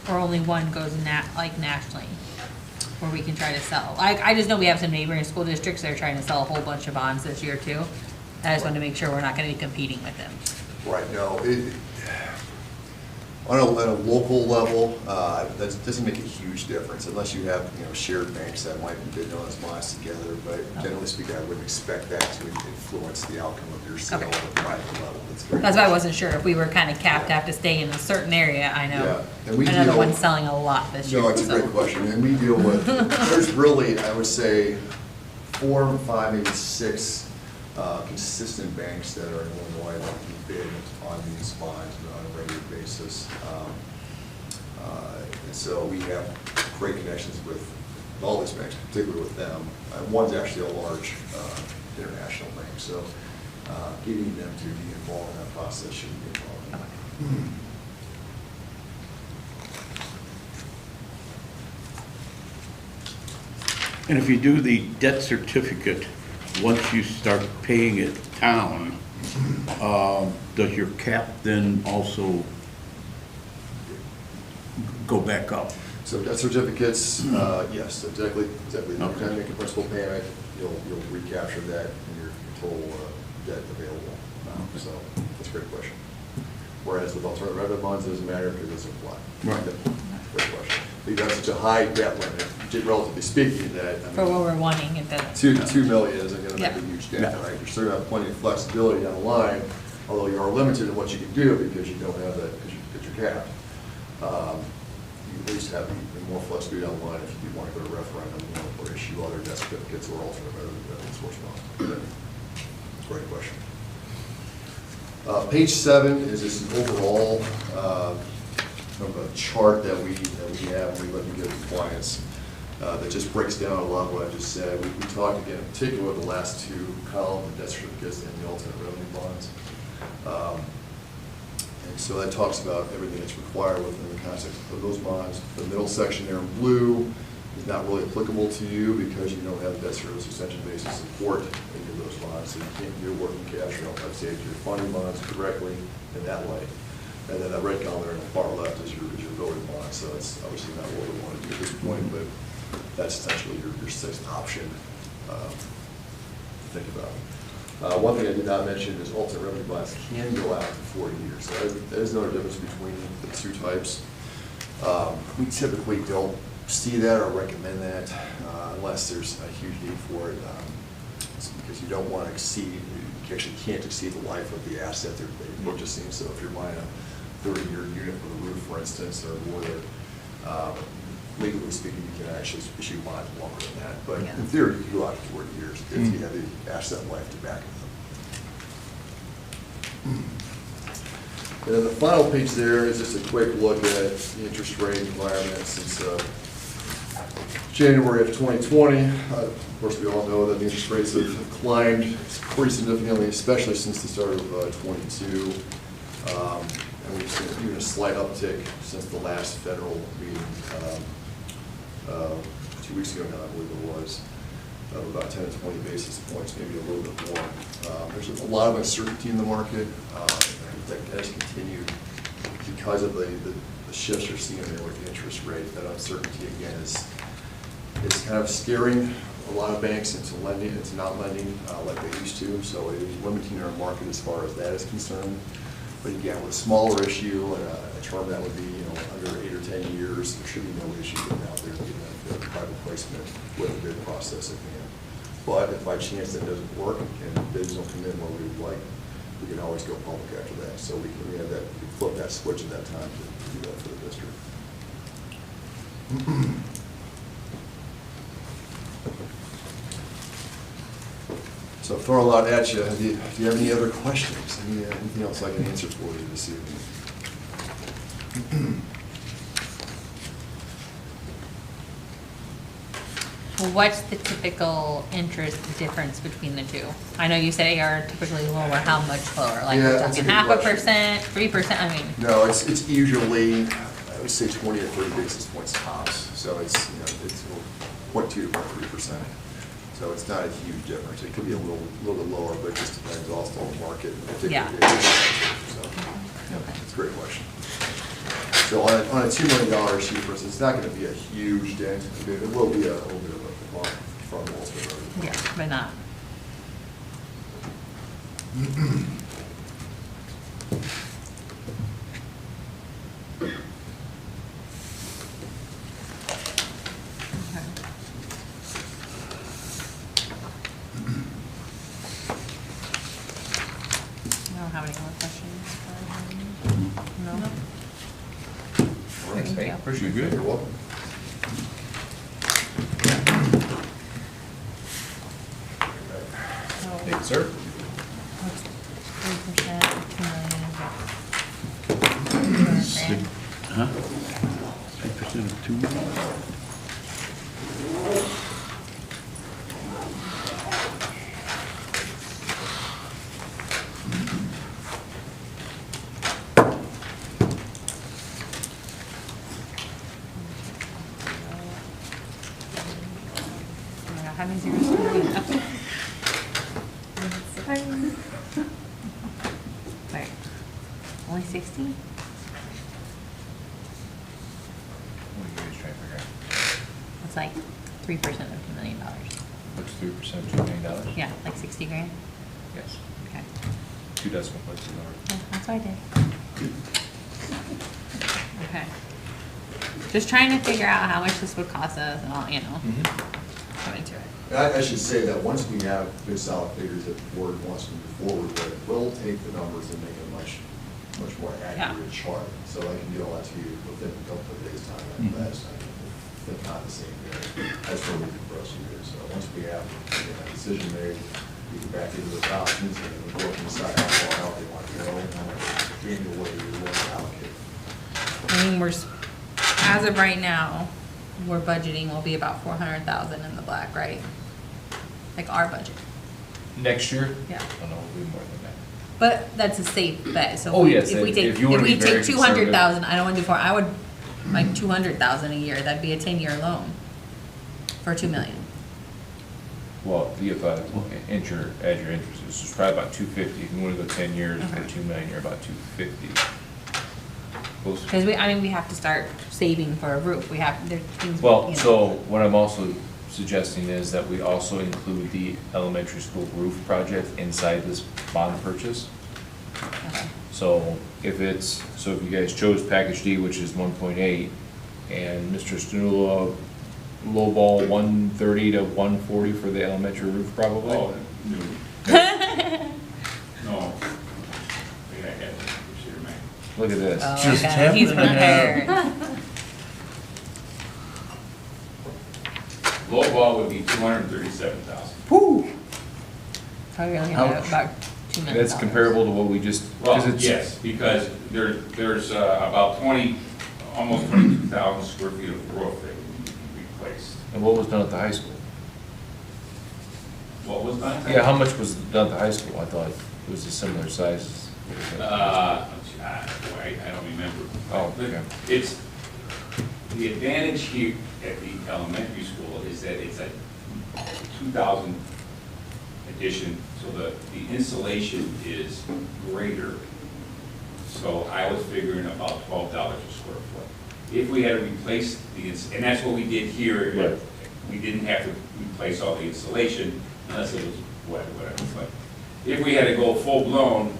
S2: or only one goes nationally, where we can try to sell? I just know we have some neighboring school districts that are trying to sell a whole bunch of bonds this year too. I just want to make sure we're not going to be competing with them.
S9: Right, no, on a local level, that doesn't make a huge difference unless you have shared banks that might be bidding on those bonds together. But generally speaking, I wouldn't expect that to influence the outcome of your sale at the private level.
S2: That's why I wasn't sure if we were kind of capped to have to stay in a certain area. I know
S9: yeah. And
S2: another one's selling a lot this year.
S9: No, it's a great question, and we deal with. There's really, I would say, 4, 5, maybe 6 consistent banks that are in Illinois that can bid on these bonds on a regular basis. And so we have great connections with all these banks, particularly with them. One's actually a large international bank, so getting them to be involved in that process shouldn't be a problem.
S3: And if you do the debt certificate, once you start paying it down, does your cap then also go back up?
S9: So debt certificates, yes, so exactly. Every time you make a principal payment, you'll recapture that in your total debt available. So that's a great question. Whereas with alternative revenue bonds, it doesn't matter because it doesn't apply.
S3: Right.
S9: Great question. But you have such a high debt limit, relatively speaking, that, I mean,
S2: For what we're wanting, it doesn't.
S9: 2 million isn't gonna make a
S2: Yeah.
S9: huge dent,
S3: Yeah.
S9: right? You're still gonna have plenty of flexibility down the line, although you are limited in what you can do because you don't have that, because you're capped. You at least have even more flexibility down the line if you do want to go to referendum, or issue other debt certificates or alternate revenue source bonds. Great question. Page 7 is just an overall of a chart that we have when we let you get compliance that just breaks down a lot of what I just said. We talked again in particular the last two columns, the debt certificates and the alternate revenue bonds. And so that talks about everything that's required within the context of those bonds. The middle section there in blue is not really applicable to you because you don't have debt service extension basis support in your those bonds, so you can't do working cash or outside stage your funding bonds directly in that way. And then that red column there on the far left is your voting bond, so it's obviously not what we want to do at this point, but that's essentially your sixth option to think about. One thing I did not mention is alternate revenue bonds can go out to 40 years. So there is another difference between the two types. We typically don't see that or recommend that unless there's a huge need for it. It's because you don't want to exceed, you actually can't exceed the life of the asset that you're purchasing. So if you're buying a 30-year unit for the roof, for instance, or more, legally speaking, you can actually issue bonds longer than that. But in theory, you can go out to 40 years if you have the asset life to back it up. And then the final page there is just a quick look at the interest rate environment since January of 2020. Of course, we all know that the interest rates have climbed pretty significantly, especially since the start of 22. And we've seen even a slight uptick since the last federal meeting 2 weeks ago now, I believe it was, of about 10 to 20 basis points, maybe a little bit more. There's a lot of uncertainty in the market. That has continued because of the shifts you're seeing there with the interest rate. That uncertainty, again, is kind of scaring a lot of banks into lending, into not lending like they used to. So it is limiting our market as far as that is concerned. But again, with a smaller issue and a term that would be under 8 or 10 years, there should be no issue getting out there getting a private placement with a bid process at hand. But if by chance that doesn't work and bids don't come in where we would like, we can always go public after that. So we have that, we flip that switch at that time to do that for the district. So I've thrown a lot at you. Do you have any other questions? Anything else I can answer for you this evening?
S2: Well, what's the typical interest difference between the two? I know you said AR typically lower, how much lower? Like
S9: Yeah,
S2: we're
S9: that's a
S2: talking
S9: good
S2: 0.5%, 3%, I mean.
S9: No, it's usually, I would say 20 to 30 basis points tops. So it's 0.2 to 0.3%. So it's not a huge difference. It could be a little bit lower, but it just depends also on the market.
S2: Yeah.
S9: So it's a great question. So on a $2 million issue, for instance, it's not going to be a huge dent. It will be a little bit of a bump from the ultimate revenue.
S2: Yeah, but not. I don't have any more questions for him. No?
S4: Thanks,
S2: Thank you.
S4: appreciate it.
S9: You're welcome.
S4: Thank you, sir.
S2: 3%, 2 million.
S3: Huh?
S2: 60?
S4: What are you guys trying to figure out?
S2: It's like 3% of $2 million.
S4: What's 3% of $2 million?
S2: Yeah, like 60 grand?
S4: Yes.
S2: Okay.
S4: 2 decimal places lower.
S2: Yeah, that's what I did. Okay. Just trying to figure out how much this would cost us and all, you know, come into it.
S9: I should say that once we have good solid figures that the board wants to move forward with, we'll take the numbers and make a much more accurate chart. So I can get all that to you within a couple of days' time, like last time, if not the same day. That's what we do for us to do. So once we have a decision made, we can back into the options and the board can decide how far out they want to go and how much annual way we want to allocate.
S2: I mean, as of right now, we're budgeting will be about 400,000 in the black, right? Like our budget.
S4: Next year?
S2: Yeah.
S4: Oh, no, it'll be more than that.
S2: But that's a safe bet, so
S4: Oh, yes,
S2: if we
S4: if
S2: take,
S4: you wanna
S2: if we
S4: be very
S2: take 200,000, I don't wanna do four, I would, like 200,000 a year, that'd be a 10-year loan for 2 million.
S4: Well, you have, add your interest, this is probably about 250. If you want to go 10 years for 2 million, you're about 250. Close.
S2: Cause we have to start saving for a roof, we have, there's things.
S4: Well,
S2: you know.
S4: so what I'm also suggesting is that we also include the elementary school roof project inside this bond purchase.
S2: Okay.
S4: So if you guys chose package D, which is 1.8, and Mr. Stonula lowball 130 to 140 for the elementary roof probably?
S1: Oh, no. No. Wait, I had it. Consider mine.
S4: Look at this.
S2: Oh,
S3: Just
S2: okay, he's
S3: happening
S2: prepared.
S1: Low ball would be 237,000.
S2: So you're looking
S3: Ouch.
S2: at about $2 million.
S4: That's comparable to what we just, because
S1: Well,
S4: it's.
S1: yes, because there's about almost 22,000 square feet of roof that would be replaced.
S4: And what was done at the high school?
S1: What was that?
S4: Yeah, how much was done at the high school? I thought it was a similar size.
S1: Boy, I don't remember.
S4: Oh,
S1: But
S4: okay.
S1: It's, the advantage here at the elementary school is that it's a 2,000 addition, so the insulation is greater. So I was figuring about $12 a square foot. If we had to replace and that's what we did here.
S4: Right.
S1: We didn't have to replace all the insulation unless it was wet or whatever. But if we had to go full-blown,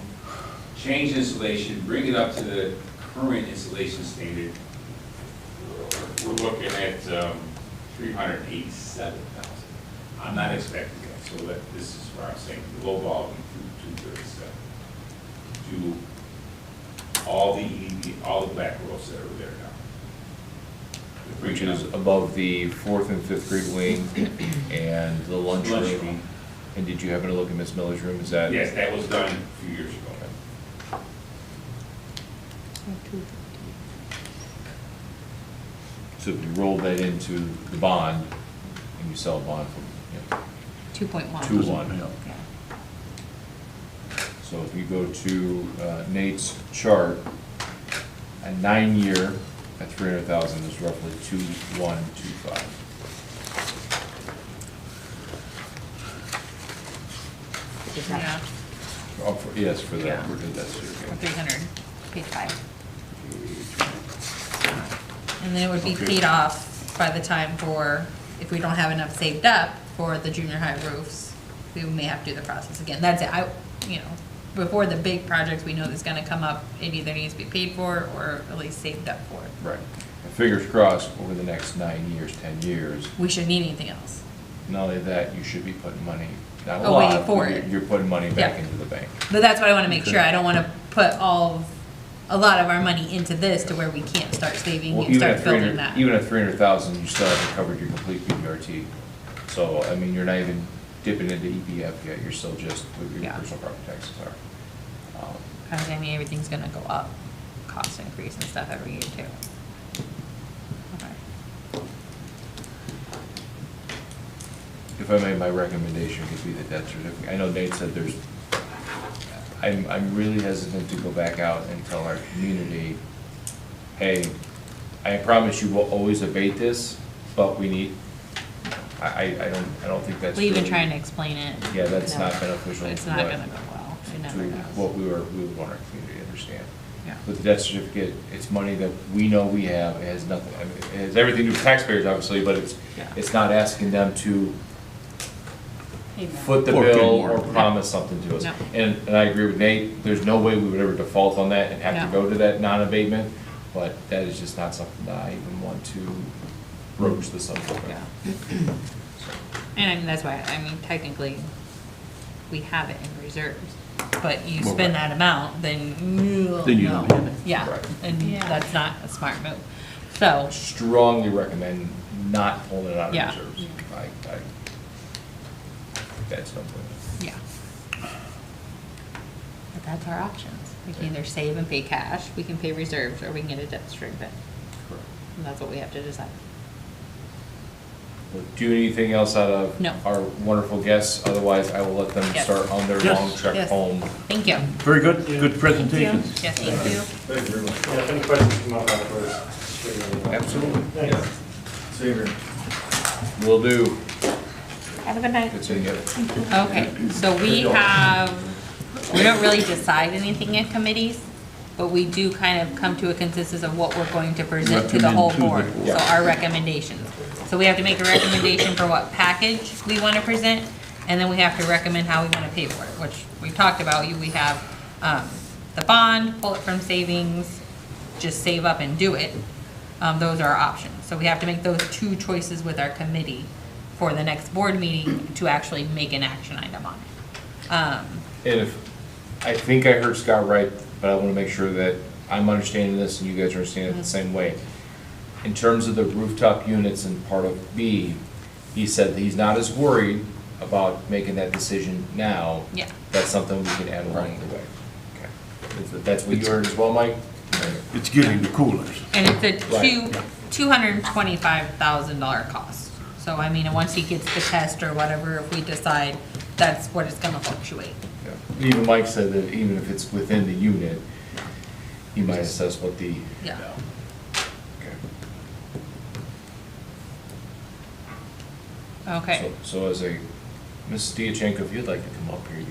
S1: change insulation, bring it up to the current insulation standard, we're looking at 387,000. I'm not expecting that, so this is where I'm saying the low ball would be 237. To all the black roofs that are there now.
S4: Which is above the 4th and 5th grade wing and the lunchroom.
S1: Lunchroom.
S4: And did you happen to look at Miss Miller's room? Is that?
S1: Yes, that was done a few years ago.
S4: So if you roll that into the bond, and you sell a bond for,
S2: 2.1.
S4: 2.1.
S2: Yeah.
S4: So if you go to Nate's chart, a 9-year at 300,000 is roughly 2,125.
S2: Yeah,
S4: Oh, yes, for
S2: Yeah.
S4: that, we're good, that's
S2: for
S4: your.
S2: 300, page 5. And then it would be paid off by the time if we don't have enough saved up for the junior high roofs, we may have to do the process again. That's it, before the big projects we know that's gonna come up, it either needs to be paid for or at least saved up for.
S4: Right. And fingers crossed, over the next 9 years, 10 years,
S2: We shouldn't need anything else.
S4: not only that, you should be putting money, not a
S2: Away
S4: lot,
S2: for
S4: but
S2: it.
S4: you're putting money back
S2: Yeah.
S4: into the bank.
S2: But that's what I wanna make sure, I don't wanna put a lot of our money into this to where we can't start saving
S4: Well,
S2: and start building that.
S4: Even at 300,000, you still haven't covered your complete PPRT. So, I mean, you're not even dipping into EPF yet, you're still just, what your
S2: Yeah.
S4: personal property taxes are.
S2: Cause I mean, everything's gonna go up, cost increase and stuff every year too. Okay.
S4: If I made my recommendation, could be the debt certificate. I know Nate said I'm really hesitant to go back out and tell our community, hey, I promise you we'll always abate this, but we need, I don't think that's.
S2: We've been
S4: really-
S2: trying to explain it.
S4: Yeah, that's
S2: No.
S4: not beneficial.
S2: It's
S4: to
S2: not
S4: what-
S2: gonna go well, it
S4: to
S2: never does.
S4: what we would want our community to understand.
S2: Yeah.
S4: With the debt certificate, it's money that we know we have, it has nothing, I mean, it has everything to do with taxpayers, obviously, but
S2: Yeah.
S4: it's not asking them to
S6: Hey, Matt.
S4: foot the
S3: Or
S4: bill
S3: more.
S4: or promise something to us.
S2: No.
S4: And I agree with Nate, there's no way we would ever default on that and have to
S2: No.
S4: go to that non-abatement, but that is just not something that I even want to broach the subject of.
S2: Yeah. And I mean, that's why, I mean, technically, we have it in reserves, but you
S3: Well,
S2: spend
S3: right.
S2: that amount, then,
S3: Then you
S2: no.
S3: don't have it.
S2: Yeah,
S4: Right.
S2: and
S6: Yeah.
S2: that's not a smart move. So,
S4: Strongly recommend not pulling it out of
S2: Yeah.
S4: reserves. That's no point.
S2: yeah. But that's our options. We can either save and pay cash, we can pay reserves, or we can get a debt certificate.
S4: Correct.
S2: And that's what we have to decide.
S4: Do anything else out of
S2: No.
S4: our wonderful guests? Otherwise, I will let them
S2: Yes.
S4: start on their
S3: Yes.
S4: long trek
S2: Yes.
S4: home.
S2: Thank you.
S3: Very good, good presentation.
S2: Yes, thank you.
S5: Thank you very much. Yeah, if any questions come up afterwards. figure it out.
S4: Absolutely.
S5: Thanks.
S9: Same here.
S4: Will do.
S2: Have a good night.
S4: Good seeing you.
S2: Okay, so we don't really decide anything in committees, but we do kind of come to a consensus of what we're going to present to the whole board.
S3: Recommend to the
S2: So our recommendations. So we have to make a recommendation for what package we want to present, and then we have to recommend how we want to pay for it, which we talked about. We have the bond, pull it from savings, just save up and do it. Those are our options. So we have to make those two choices with our committee for the next board meeting to actually make an action item on it.
S4: And if, I think I heard Scott right, but I want to make sure that I'm understanding this and you guys are understanding it the same way. In terms of the rooftop units in part of B, he said that he's not as worried about making that decision now.
S2: Yeah.
S4: That's something we can add along the way. Okay. That's what you heard as well, Mike?
S3: It's getting the coolers.
S2: And it's a
S4: Right.
S2: $225,000 cost. So I mean, once he gets the test or whatever, if we decide that's what it's gonna fluctuate.
S4: Yeah. Even Mike said that even if it's within the unit, he might assess what the.
S2: Yeah.
S4: Okay.
S2: Okay.
S4: So as a, Ms. Diachenko, if you'd like to come up here,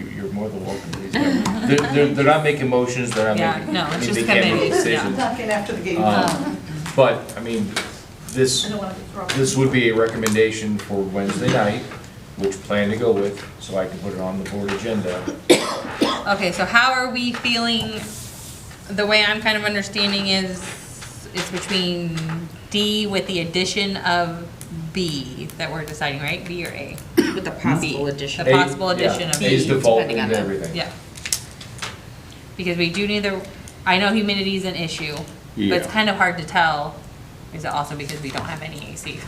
S4: you're more than welcome to these guys. They're not making motions, they're not
S2: Yeah,
S4: making.
S2: no, it's
S4: I mean,
S2: just
S4: they can't make
S2: committees, yeah.
S4: decisions.
S10: Talking after the game.
S4: But, I mean, this,
S10: I don't want to throw.
S4: this would be a recommendation for Wednesday night, which plan to go with, so I can put it on the board agenda.
S2: Okay, so how are we feeling? The way I'm kind of understanding is, it's between D with the addition of B that we're deciding, right? B or A?
S8: With the possible
S2: B.
S8: addition.
S2: The possible addition of B.
S4: A's default
S8: depending on
S4: and
S8: the-
S4: everything.
S2: Yeah. Because we do need the, I know humidity is an issue, but it's
S3: Yeah.
S2: kind of hard to tell. Is it also because we don't have any AC?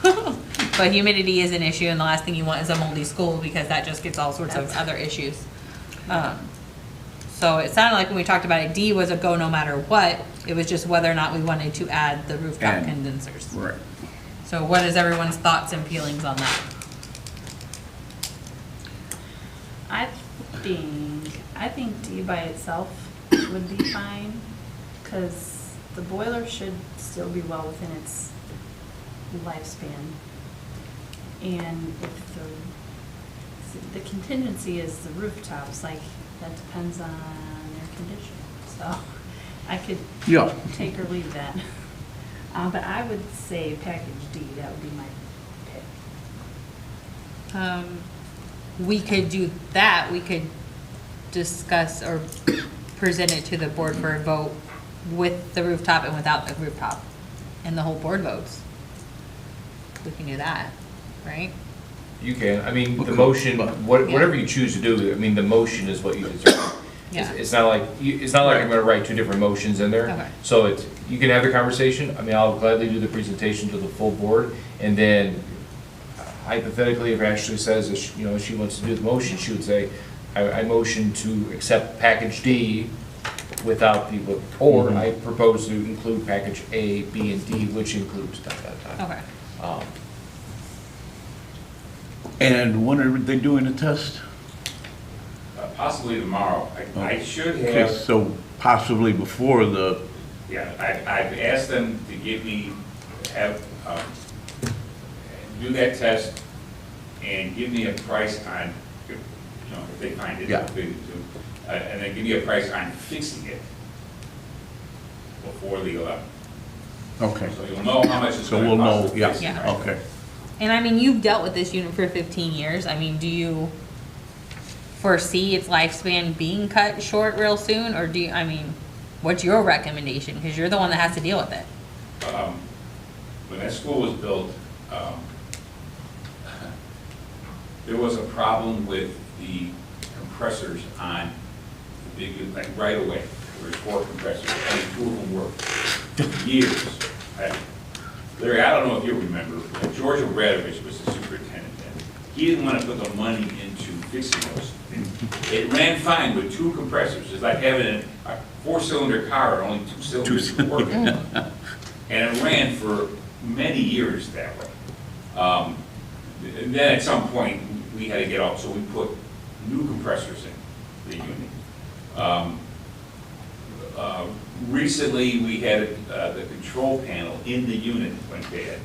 S2: But humidity is an issue, and the last thing you want is a moldy school, because that just gets all sorts of other issues. So it sounded like when we talked about it, D was a go no matter what. It was just whether or not we wanted to add the rooftop
S3: Add.
S2: condensers.
S3: Right.
S2: So what is everyone's thoughts and feelings on that?
S6: I think D by itself would be fine, because the boiler should still be well within its lifespan. And if the contingency is the rooftops, like, that depends on their condition. So I could
S3: Yeah.
S6: take or leave that. But I would say package D, that would be my pick.
S2: We could do that, we could discuss or present it to the board for a vote with the rooftop and without the rooftop, and the whole board votes. We can do that, right?
S4: You can, I mean, the
S3: Okay,
S4: motion,
S3: but-
S4: whatever you choose to do, I mean, the motion is what you determine.
S2: Yeah.
S4: It's not like, I'm gonna write two different motions in there.
S2: Okay.
S4: So it's, you can have the conversation, I mean, I'll gladly do the presentation to the full board, and then hypothetically, if Ashley says, that she wants to do the motion, she would say, I motion to accept package D without the, or I propose to include package A, B, and D, which includes dot, dot, dot.
S2: Okay.
S3: And when are they doing the test?
S1: Possibly tomorrow. I should
S3: Okay,
S1: have,
S3: so possibly before the,
S1: yeah, I've asked them to give me, do that test and give me a price on, if they find it.
S3: Yeah.
S1: And then give me a price on fixing it. before the 11th.
S3: Okay,
S1: So you'll know how much it's
S3: so
S1: gonna
S3: we'll
S1: cost.
S3: know,
S1: to
S3: yeah,
S1: fix it,
S2: Yeah.
S1: right?
S3: okay.
S2: And I mean, you've dealt with this unit for 15 years. I mean, do you foresee its lifespan being cut short real soon? Or do you, I mean, what's your recommendation? Because you're the one that has to deal with it.
S1: When that school was built, there was a problem with the compressors on the big, like right away. There was 4 compressors, only 2 of them worked for years. Larry, I don't know if you remember, but George Obradovich was the superintendent then. He didn't want to put the money into fixing those. It ran fine with 2 compressors. It's like having a 4-cylinder car, only 2 cylinders working. And it ran for many years that way. And then at some point, we had to get off, so we put new compressors in the unit. Recently, we had the control panel in the unit went bad.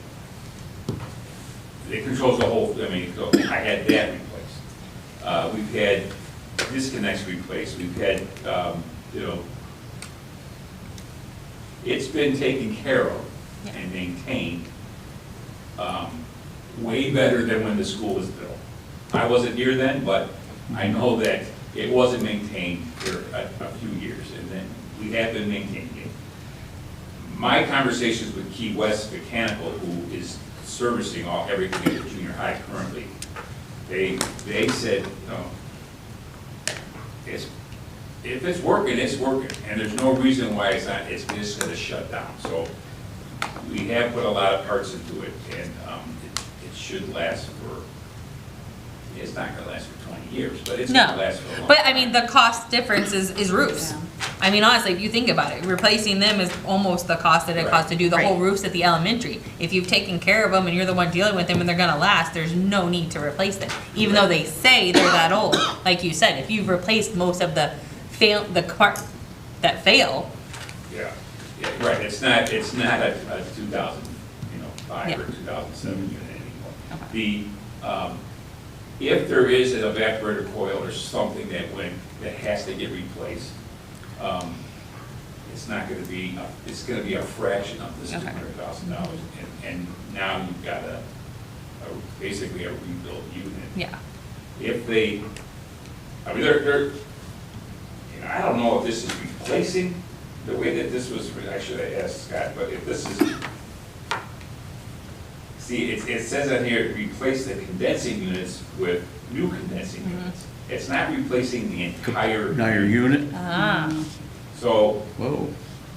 S1: It controls the whole, I mean, I had that replaced. We've had disconnects replaced, we've had, you know, it's been taken care of and maintained way better than when the school was built. I wasn't here then, but I know that it wasn't maintained for a few years, and then we have been maintaining it. My conversations with Key West Mechanical, who is servicing everything at the junior high currently, they said, no, if it's working, it's working, and there's no reason why it's not, it's just gonna shut down. So we have put a lot of parts into it, and it should last for, it's not gonna last for 20 years, but it's gonna
S2: No,
S1: last for a long
S2: but
S1: time.
S2: I mean, the cost difference is roofs.
S6: Yeah.
S2: I mean, honestly, if you think about it, replacing them is almost the cost that it costs to do the whole
S8: Right.
S2: roofs at the elementary. If you've taken care of them and you're the one dealing with them and they're gonna last, there's no need to replace them. Even though they say they're that old, like you said, if you've replaced most of the that fail,
S1: Yeah, right, it's not a 2005
S2: Yeah.
S1: or 2007 unit anymore.
S2: Okay.
S1: If there is an evaporator coil or something that has to get replaced, it's not gonna be, it's gonna be a fraction of this
S2: Okay.
S1: $200,000. And now you've got basically a rebuilt unit.
S2: yeah.
S1: If they, I mean, they're, you know, I don't know if this is replacing the way that this was, I should have asked Scott, but if this is, see, it says on here, replace the condensing units with new condensing units. It's not replacing the entire.
S3: Now your unit?
S2: Ah,
S1: So,
S3: Whoa.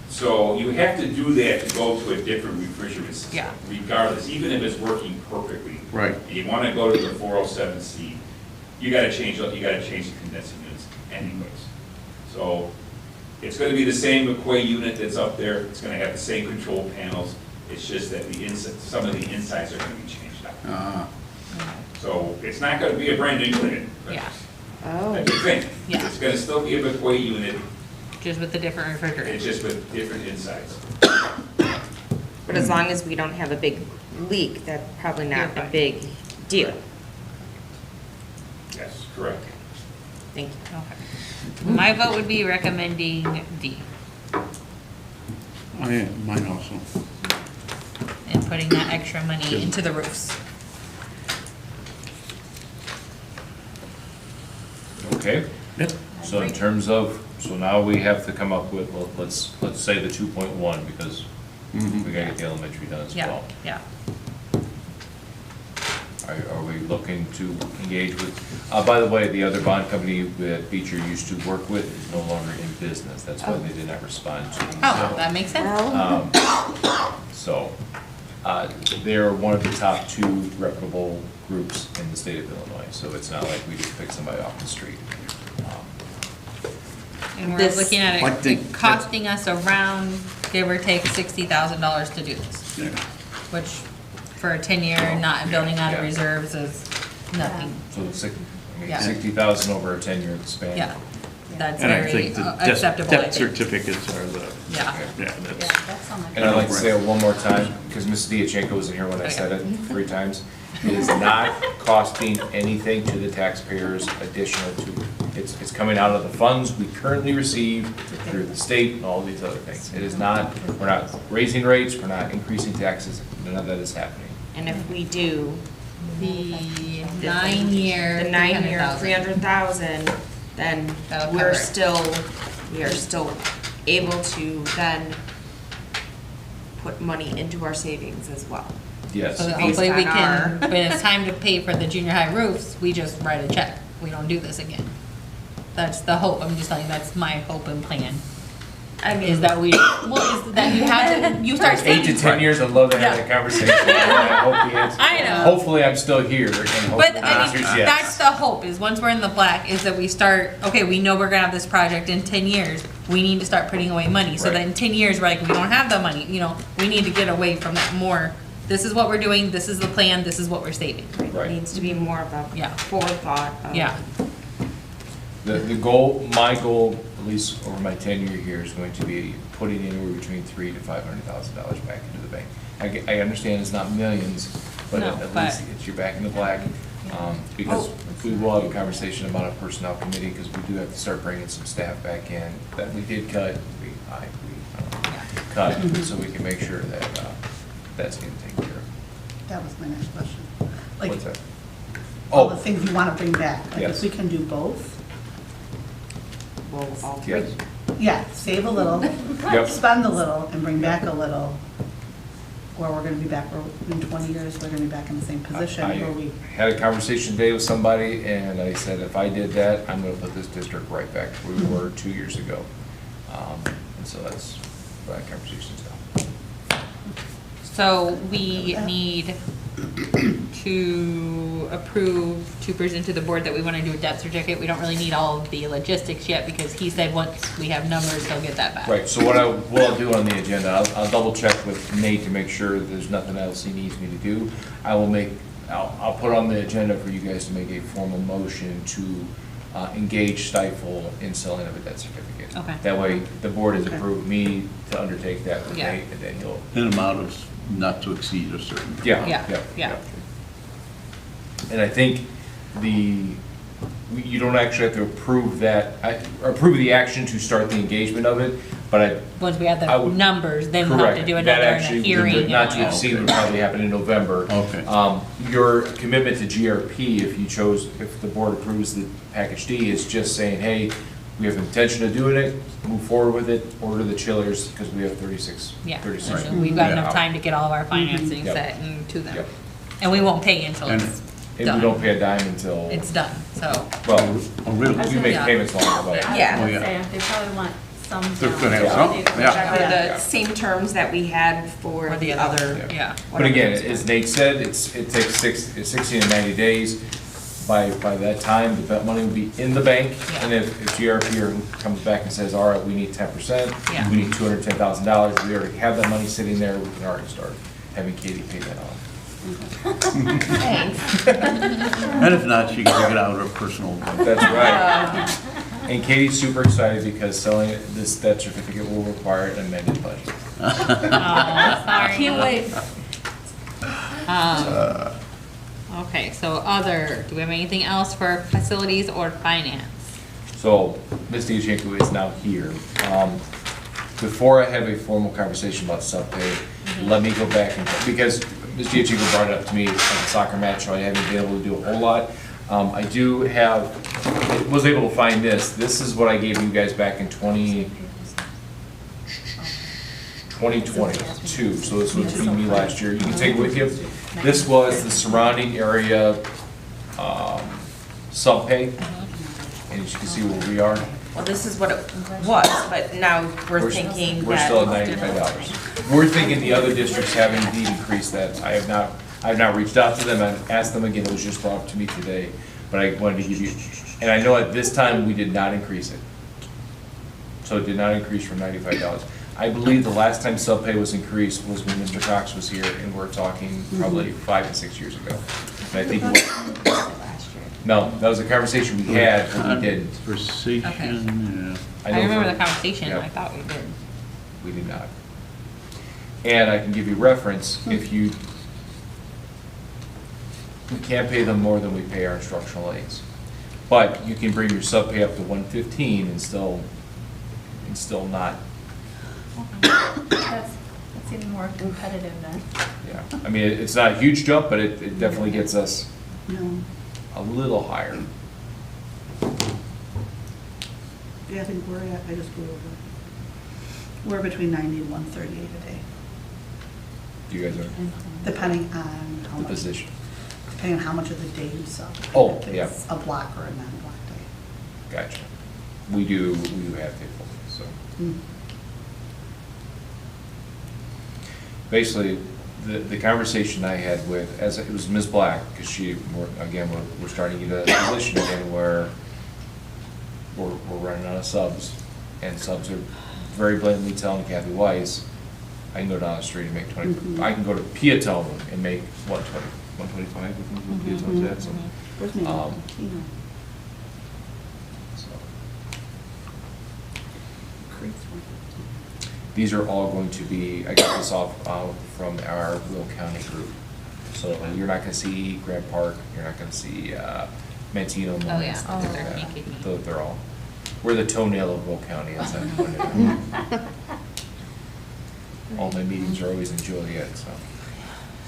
S1: so you have to do that to go to a different refrigerant system.
S2: Yeah.
S1: Regardless, even if it's working perfectly.
S3: Right.
S1: And you wanna go to the 407C, you gotta change the condensing units anyways. So, it's gonna be the same McQuay unit that's up there, it's gonna have the same control panels, it's just that some of the insides are gonna be changed out. So, it's not gonna be a brand new unit.
S2: yeah,
S8: Oh.
S1: That's the thing.
S2: Yeah.
S1: It's gonna still be a McQuay unit,
S2: just with the different
S1: it's
S2: refrigerant.
S1: just with different insides.
S8: But as long as we don't have a big leak, that's probably not
S2: You're
S8: a
S2: fine.
S8: big deal.
S1: Yes, correct.
S8: Thank you.
S2: Okay. My vote would be recommending D
S3: Mine also.
S2: and putting that extra money into the roofs.
S4: Okay,
S3: Yep.
S4: so in terms of, so now we have to come up with, well, let's say the 2.1, because we gotta get the elementary done as
S2: Yeah,
S4: well.
S2: yeah.
S4: Are we looking to engage with, by the way, the other bond company that Beecher used to work with is no longer in business, that's why they did not respond to me.
S2: Oh, that makes sense.
S8: Well,
S4: So, they're one of the top 2 reputable groups in the state of Illinois, so it's not like we just pick somebody off the street.
S2: And we're
S8: This-
S2: looking at
S3: I
S2: it
S3: think
S2: costing us around, give or take, $60,000 to do this,
S3: Yeah.
S2: which for a 10-year, not building out of
S4: Yeah.
S2: reserves is nothing.
S4: So it's
S2: Yeah.
S4: 60,000 over a 10-year span.
S2: Yeah, that's
S3: And I
S2: very
S3: think the
S2: acceptable, I
S3: debt
S2: think.
S3: certificates are the,
S2: Yeah,
S3: yeah,
S6: Yeah,
S3: that's,
S6: that sounds like.
S4: And I'd like to say it one more time, because Mrs. Diachenko was in here when I
S2: Okay.
S4: said it 3 times. It is not costing anything to the taxpayers additional to, It's coming out of the funds we currently receive through the state and all these other things. It is not, we're not raising rates, we're not increasing taxes, none of that is happening.
S8: And if we do,
S2: The 9-year.
S8: the 9-year, 300,000, then
S2: That'll cover it.
S8: we are still able to then put money into our savings as well.
S4: Yes.
S2: So that hopefully we
S8: Based on
S2: can,
S8: our-
S2: when it's time to pay for the junior high roofs, we just write a check. We don't do this again. That's the hope. I'm just telling you, that's my hope and plan.
S8: I mean,
S2: Is that we, well, is that you have to, you start
S4: 8 to
S2: saving.
S4: 10 years, I'd love to have
S2: Yeah.
S4: that conversation. I hope the answer-
S2: I know.
S4: Hopefully, I'm still here, and hopefully
S2: But
S4: the
S2: I
S4: answer
S2: mean,
S4: is yes.
S2: that's the hope, is once we're in the black, is that we start, okay, we know we're gonna have this project in 10 years. We need to start putting away money, so that
S4: Right.
S2: in 10 years, we're like, we don't have the money, you know, we need to get away from that more. This is what we're doing, this is the plan, this is what we're saving.
S4: Right.
S8: it needs to be more of a
S2: Yeah.
S8: forethought of.
S2: Yeah,
S4: The goal, my goal, at least over my tenure here, is going to be putting anywhere between $300,000 to $500,000 back into the bank. I understand it's not millions, but
S2: No,
S4: at
S2: but-
S4: least it's your back in the black. Because we will have a conversation about a personnel committee, because we do have to start bringing some staff back in that we did cut, cut, so we can make sure that, that's getting taken care of.
S10: That was my next question. Like,
S4: What's that?
S10: all the
S4: Oh,
S10: things you want to bring back, like
S4: Yes.
S10: if we can do both,
S8: Well, all three.
S4: yes.
S10: yeah, save a little,
S4: Yep.
S10: spend a little, and bring back a little, or we're gonna be back, in 20 years, we're gonna be back in the same position,
S4: I
S10: where we,
S4: had a conversation today with somebody, and I said, if I did that, I'm gonna put this district right back to where we were 2 years ago. And so that's where that conversation's now.
S2: so we need to approve to present to the board that we wanna do a debt certificate. We don't really need all of the logistics yet, because he said once we have numbers, he'll get that back.
S4: Right, so what I will do on the agenda, I'll double check with Nate to make sure there's nothing else he needs me to do. I'll put on the agenda for you guys to make a formal motion to engage Stifle in selling of a debt certificate.
S2: Okay.
S4: That way, the board has
S10: Okay.
S4: approved me to undertake that with
S2: Yeah.
S4: Nate, and then he'll.
S3: An amount of not to exceed a certain.
S4: Yeah,
S2: Yeah,
S4: yeah,
S2: yeah.
S4: yeah. And I think you don't actually have to approve that, approve the action to start the engagement of it, but
S2: Once we have
S4: I
S2: the
S4: would-
S2: numbers, then we'll have to
S4: correct.
S2: do
S4: That
S2: another
S4: actually,
S2: hearing.
S4: not
S2: and
S4: to
S2: all
S4: exceed
S2: that.
S4: would probably happen in November.
S3: Okay.
S4: Your commitment to GRP, if the board approves the package D, is just saying, hey, we have intention of doing it, move forward with it, order the chillers, because we have 36
S2: Yeah,
S4: days.
S2: and we've got
S3: Yeah.
S2: enough time to get all of our financing
S4: Yep.
S2: set and to them.
S4: Yep.
S2: And we won't pay until
S3: And-
S2: it's
S4: And we don't
S2: done.
S4: pay a dime until,
S2: It's done, so.
S4: well,
S3: Oh, really?
S4: we make
S2: Yeah.
S4: payments long, but.
S8: Yeah.
S6: I
S3: Oh,
S6: was
S3: yeah.
S6: gonna say, they probably want some down.
S3: They're gonna have
S4: Yeah.
S3: some, yeah.
S8: Or
S6: Yeah.
S8: the same terms that we had for the other.
S2: Yeah.
S4: But again, as Nate said, it takes 60 to 90 days. By that time, the money will be in the bank.
S2: Yeah.
S4: And if GRP comes back and says, all right, we need 10%,
S2: Yeah.
S4: we need $210,000, we already have that money sitting there, we can already start having Katie pay that off.
S8: Thanks.
S3: And if not, she can take it out of her personal.
S4: That's right. And Katie's super excited because selling this debt certificate will require an amended budget.
S2: Oh, sorry.
S7: Can't wait.
S2: Okay, so do we have anything else for facilities or finance?
S4: So, Ms. Diachenko is now here. Before I have a formal conversation about sub-pay, let me go back because Ms. Diachenko brought it up to me at the soccer match, so I haven't been able to do a whole lot. I was able to find this. This is what I gave you guys back in 2022, so this was between me last year. You can take it with you. This was the surrounding area sub-pay, and as you can see where we are.
S8: Well, this is what it was, but now we're thinking
S4: We're
S8: that.
S4: still at $95. We're thinking the other districts have indeed increased that. I have not reached out to them, I've asked them again, it was just brought up to me today, but I wanted to give you, and I know at this time, we did not increase it. So it did not increase from $95. I believe the last time sub-pay was increased was when Mr. Cox was here, and we're talking probably 5 to 6 years ago. And I think, no, that was a conversation we had, but we didn't.
S3: Conversation,
S2: I remember
S4: for-
S2: the conversation,
S4: yeah.
S2: I thought we did.
S4: We did not. And I can give you reference, if we can't pay them more than we pay our instructional aides. But you can bring your sub pay up to 115 and still not,
S6: That's even more competitive then.
S4: yeah. I mean, it's not a huge jump, but it definitely gets us
S10: No.
S4: a little higher.
S10: Yeah, I think we're at, I just blew over. We're between 90 and 138 a day,
S4: You guys are
S10: depending on how
S4: the
S10: much,
S4: position.
S10: depending on how much of the day you sub.
S4: Oh,
S10: If
S4: yeah.
S10: it's a block or a non-block day.
S4: Gotcha. We do have people, so.
S10: Mm.
S4: Basically, the conversation I had with, as it was Ms. Black, because we're starting to get a position again where we're running out of subs, and subs are very blatantly telling Kathy Weiss, I can go down the street and make 20,
S10: Mhm.
S4: I can go to Peatone and make 125, I think, what Peatone's at, so.
S10: Where's my,
S4: Um, so. These are all going to be, I got this off from our Will County group. So you're not gonna see Grant Park, you're not gonna see Mantino.
S2: Oh, yeah.
S4: things
S2: Oh,
S4: like
S2: they're
S4: that.
S2: PKD.
S4: They're all, we're the toenail of Will County, as I pointed out. All my meetings are always in Joliet, so.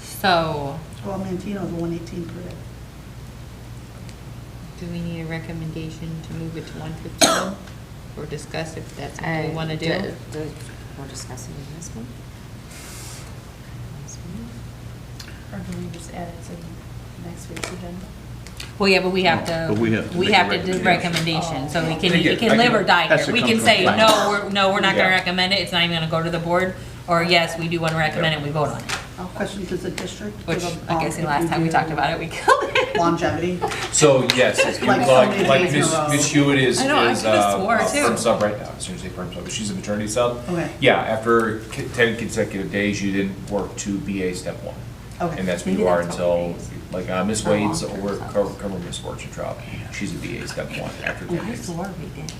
S2: So,
S10: Well, Mantino's 118 per day.
S2: do we need a recommendation to move it to 115? Or discuss if that's what we wanna do?
S8: We're discussing this one.
S6: Or do we just add it to next week's agenda?
S2: Well, yeah, but we have
S3: But we have to make a
S2: to do recommendation, so we can,
S4: I
S2: it can
S4: can-
S2: live or die
S3: Has
S2: here.
S3: to
S2: We
S3: come
S2: can
S3: from
S2: say,
S3: finance.
S2: no, we're not gonna
S4: Yeah.
S2: recommend it, it's not even gonna go to the board, or yes, we do wanna recommend it, we vote on it.
S10: Question, does the district?
S2: Which,
S10: give
S2: I guess the last time we talked about it, we killed it.
S10: Longevity?
S4: So, yes, if you
S10: Like so many
S4: like
S10: days in a row.
S4: Ms. Hewitt is
S2: I know, I could've swore,
S4: a
S2: too.
S4: firm sub right now, as soon as they firm sub, but she's a maternity sub.
S10: Okay.
S4: Yeah, after 10 consecutive days, you didn't work to BA step 1.
S10: Okay.
S4: And that's where
S10: Maybe
S4: you are
S10: that's
S4: until,
S10: all it is.
S4: like, Ms.
S2: For
S4: Wade's,
S2: long-term
S4: or
S2: subs.
S4: cover Miss Fortune Trout, she's a BA step 1 after 10
S2: I
S4: days.
S2: swore we did.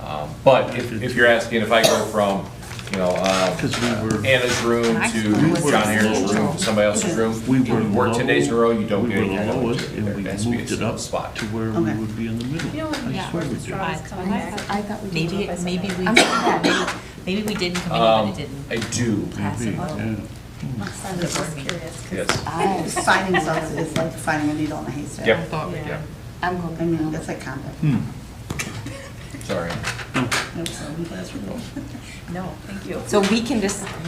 S4: But if you're asking if I go from,
S3: Because we were,
S4: Anna's room
S2: I
S4: to
S2: swore
S4: John
S3: we
S4: Harris'
S3: were
S4: room,
S3: low.
S4: to somebody else's room,
S3: we
S4: you
S3: were
S4: work 10 days in a row, you don't
S3: we
S4: get
S3: were
S4: any kind
S3: the
S4: of
S3: lowest,
S4: longevity
S3: and
S4: there.
S3: we
S4: It has to be
S3: moved
S4: a
S3: it up
S4: spot.
S3: to where we
S10: Okay.
S3: would be in the middle.
S6: You know, when
S3: I
S6: yeah,
S3: swear we
S6: the
S3: did.
S6: straw is coming back.
S8: I thought we did.
S2: Maybe we, maybe we did in committee, but it didn't.
S4: I do,
S2: Pass it
S3: Maybe,
S2: on.
S3: yeah.
S6: My son is just curious, 'cause
S4: yes.
S10: Finding subs is like finding a needle in a haystack.
S4: Yep,
S2: thought we
S6: Yeah.
S4: yep,
S8: I'm
S10: I
S8: going.
S10: mean, that's like combat.
S4: sorry.
S10: That's real.
S6: no, thank you.
S8: So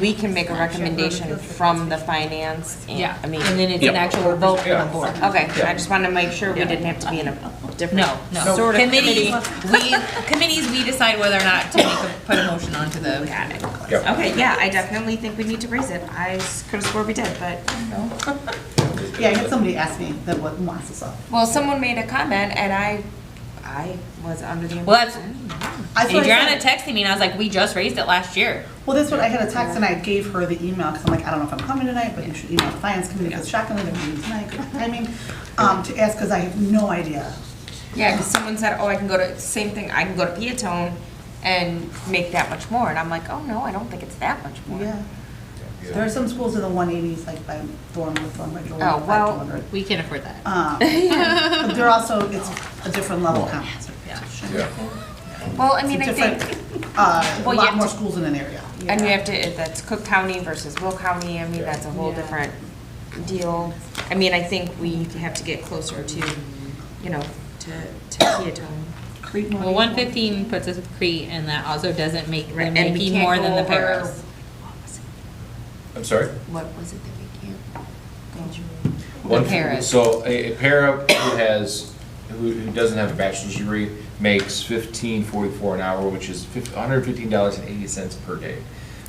S8: we can make a recommendation from the finance and,
S2: Yeah,
S8: I mean.
S2: and then it's an
S3: Yeah.
S2: actual vote from
S4: Yeah.
S2: the board.
S8: Okay,
S4: Yeah.
S8: I just wanted to make sure we didn't have to be in a different.
S2: No, no.
S8: Sort of
S2: Committees,
S8: committee.
S2: committees, we decide whether or not to put a motion onto the.
S8: Got it.
S4: Yep.
S8: Okay, yeah, I definitely think we need to raise it. I could have swore we did, but,
S10: Yeah, I had somebody ask me that what wants this up.
S8: well, someone made a comment and I was under the
S2: Well, that's,
S8: impression.
S10: I thought I
S2: Adriana
S10: said-
S2: texted me and I was like, we just raised it last year.
S10: Well, that's what, I had a text and I gave her the email, because I'm like, I don't know if I'm coming tonight, but you should email the finance committee, because shockingly, they're meeting tonight, good timing, to ask, because I have no idea.
S8: Yeah, because someone said, oh, I can go to, same thing, I can go to Peatone and make that much more. And I'm like, oh, no, I don't think it's that much more.
S10: Yeah. There are some schools in the 180s, like by Thornwood, Joel,
S8: Oh, well,
S10: 200.
S2: We can afford that.
S10: But they're also, it's a different level compensation.
S4: Yeah.
S8: Well, I mean,
S10: It's
S8: I
S10: a different,
S8: think,
S10: a
S8: Well, you
S10: lot
S8: have
S10: more
S8: to-
S10: schools in an area.
S8: and you have to, that's Cook County versus Will County, I mean, that's a whole
S6: Yeah.
S8: different deal. I mean, I think we have to get closer to, you know, to Peatone.
S10: Crete
S2: Well, 115 puts us with Crete, and that also doesn't make
S8: Right,
S2: them
S8: and we
S2: making
S8: can't
S2: more
S8: go
S2: than the
S8: over-
S2: paras.
S4: I'm sorry?
S8: What was it that we can't go?
S4: One,
S2: paras.
S4: so a para who doesn't have a bachelor's degree makes $15.44 an hour, which is $115.80 per day.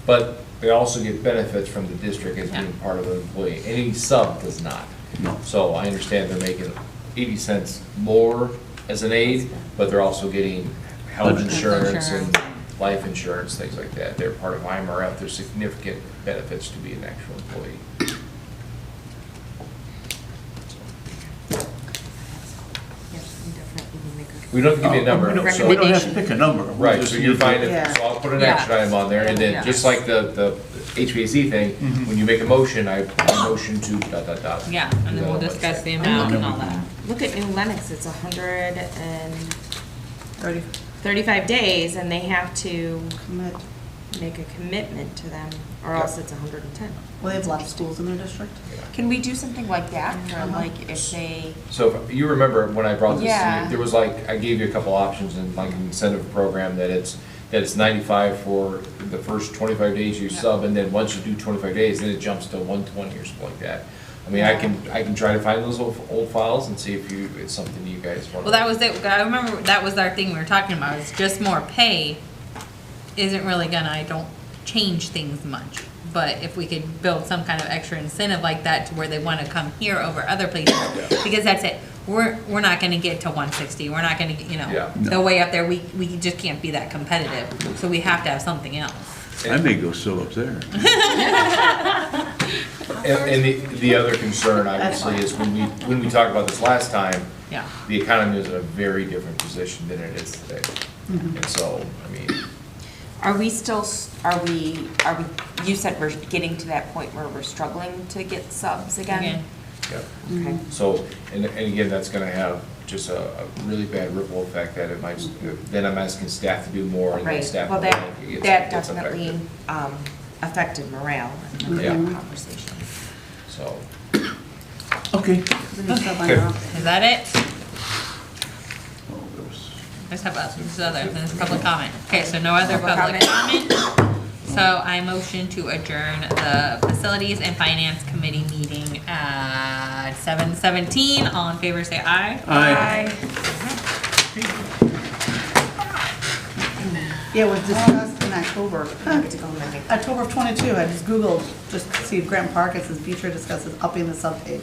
S4: But they also get benefits from the district as being part of an employee. Any sub does not.
S3: No.
S4: So I understand they're making 80 cents more as an aide, but they're also getting health
S3: Medical
S4: insurance and
S2: insurance.
S4: life insurance, things like that. They're part of IMRF. There's significant benefits to be an actual employee.
S8: Yes, we definitely will make a.
S4: We don't have to give you a number. so-
S3: We don't have to pick a number. We
S4: Right,
S3: just
S4: so you're
S3: need to-
S4: fine,
S10: Yeah.
S4: so I'll put an
S2: Yeah.
S4: action item on there, and then,
S2: Yeah.
S4: just like the HVAC thing, when you make a motion, I motion to dot, dot, dot.
S2: Yeah, and then we'll discuss the amount and all that.
S8: Look at New Lenox, it's 100 and
S10: 30,
S8: 35 days, and they have to
S10: commit.
S8: make a commitment to them, or else it's 110.
S10: Well, they have lots of schools in their district.
S8: Can we do something like that, or
S10: Uh-huh.
S8: like if they,
S4: So if you remember when I brought this to
S8: Yeah.
S4: you, there was like, I gave you a couple options in like an incentive program that it's 95 for the first 25 days you sub, and then once you do 25 days, then it jumps to 120 or something like that. I mean, I can try to find those old files and see if it's something you guys want.
S2: Well, that was it, I remember that was our thing we were talking about, is just more pay isn't really gonna, I don't change things much. But if we could build some kind of extra incentive like that to where they wanna come here over other places, because that's it. We're not gonna get to 160, we're not gonna, get, you know,
S4: Yeah.
S2: the way up there, we just can't be that competitive. So we have to have something else.
S3: I may go sell up there.
S4: And the other concern obviously is when we talked about this last time,
S2: Yeah.
S4: the economy is in a very different position than it is today. And so, I mean,
S8: are we still, you said we're getting to that point where we're struggling to get subs again?
S2: Again.
S4: yeah.
S8: Okay.
S4: So, and again, that's gonna have just a really bad ripple effect that it might, then I'm asking staff to do more and then
S8: Right,
S4: staff.
S8: well,
S4: will
S8: that
S4: get-
S8: that
S4: gets
S8: definitely
S4: affected.
S8: affected morale in the
S4: Yeah.
S8: conversation.
S4: So,
S3: Okay.
S10: The new sub I know.
S2: Is that it?
S3: Oh, that was-
S2: Let's have there's public comment. Okay, so no other
S8: Public
S2: public
S8: comment?
S2: comment. So I motion to adjourn the Facilities and Finance Committee meeting at 7:17. All in favor, say aye.
S3: Aye.
S10: Yeah, it was discussed in October.
S8: I get to go home and make
S10: October of '22, I just Googled, just to see if Grant Park, it says Beecher discusses upping the sub pay.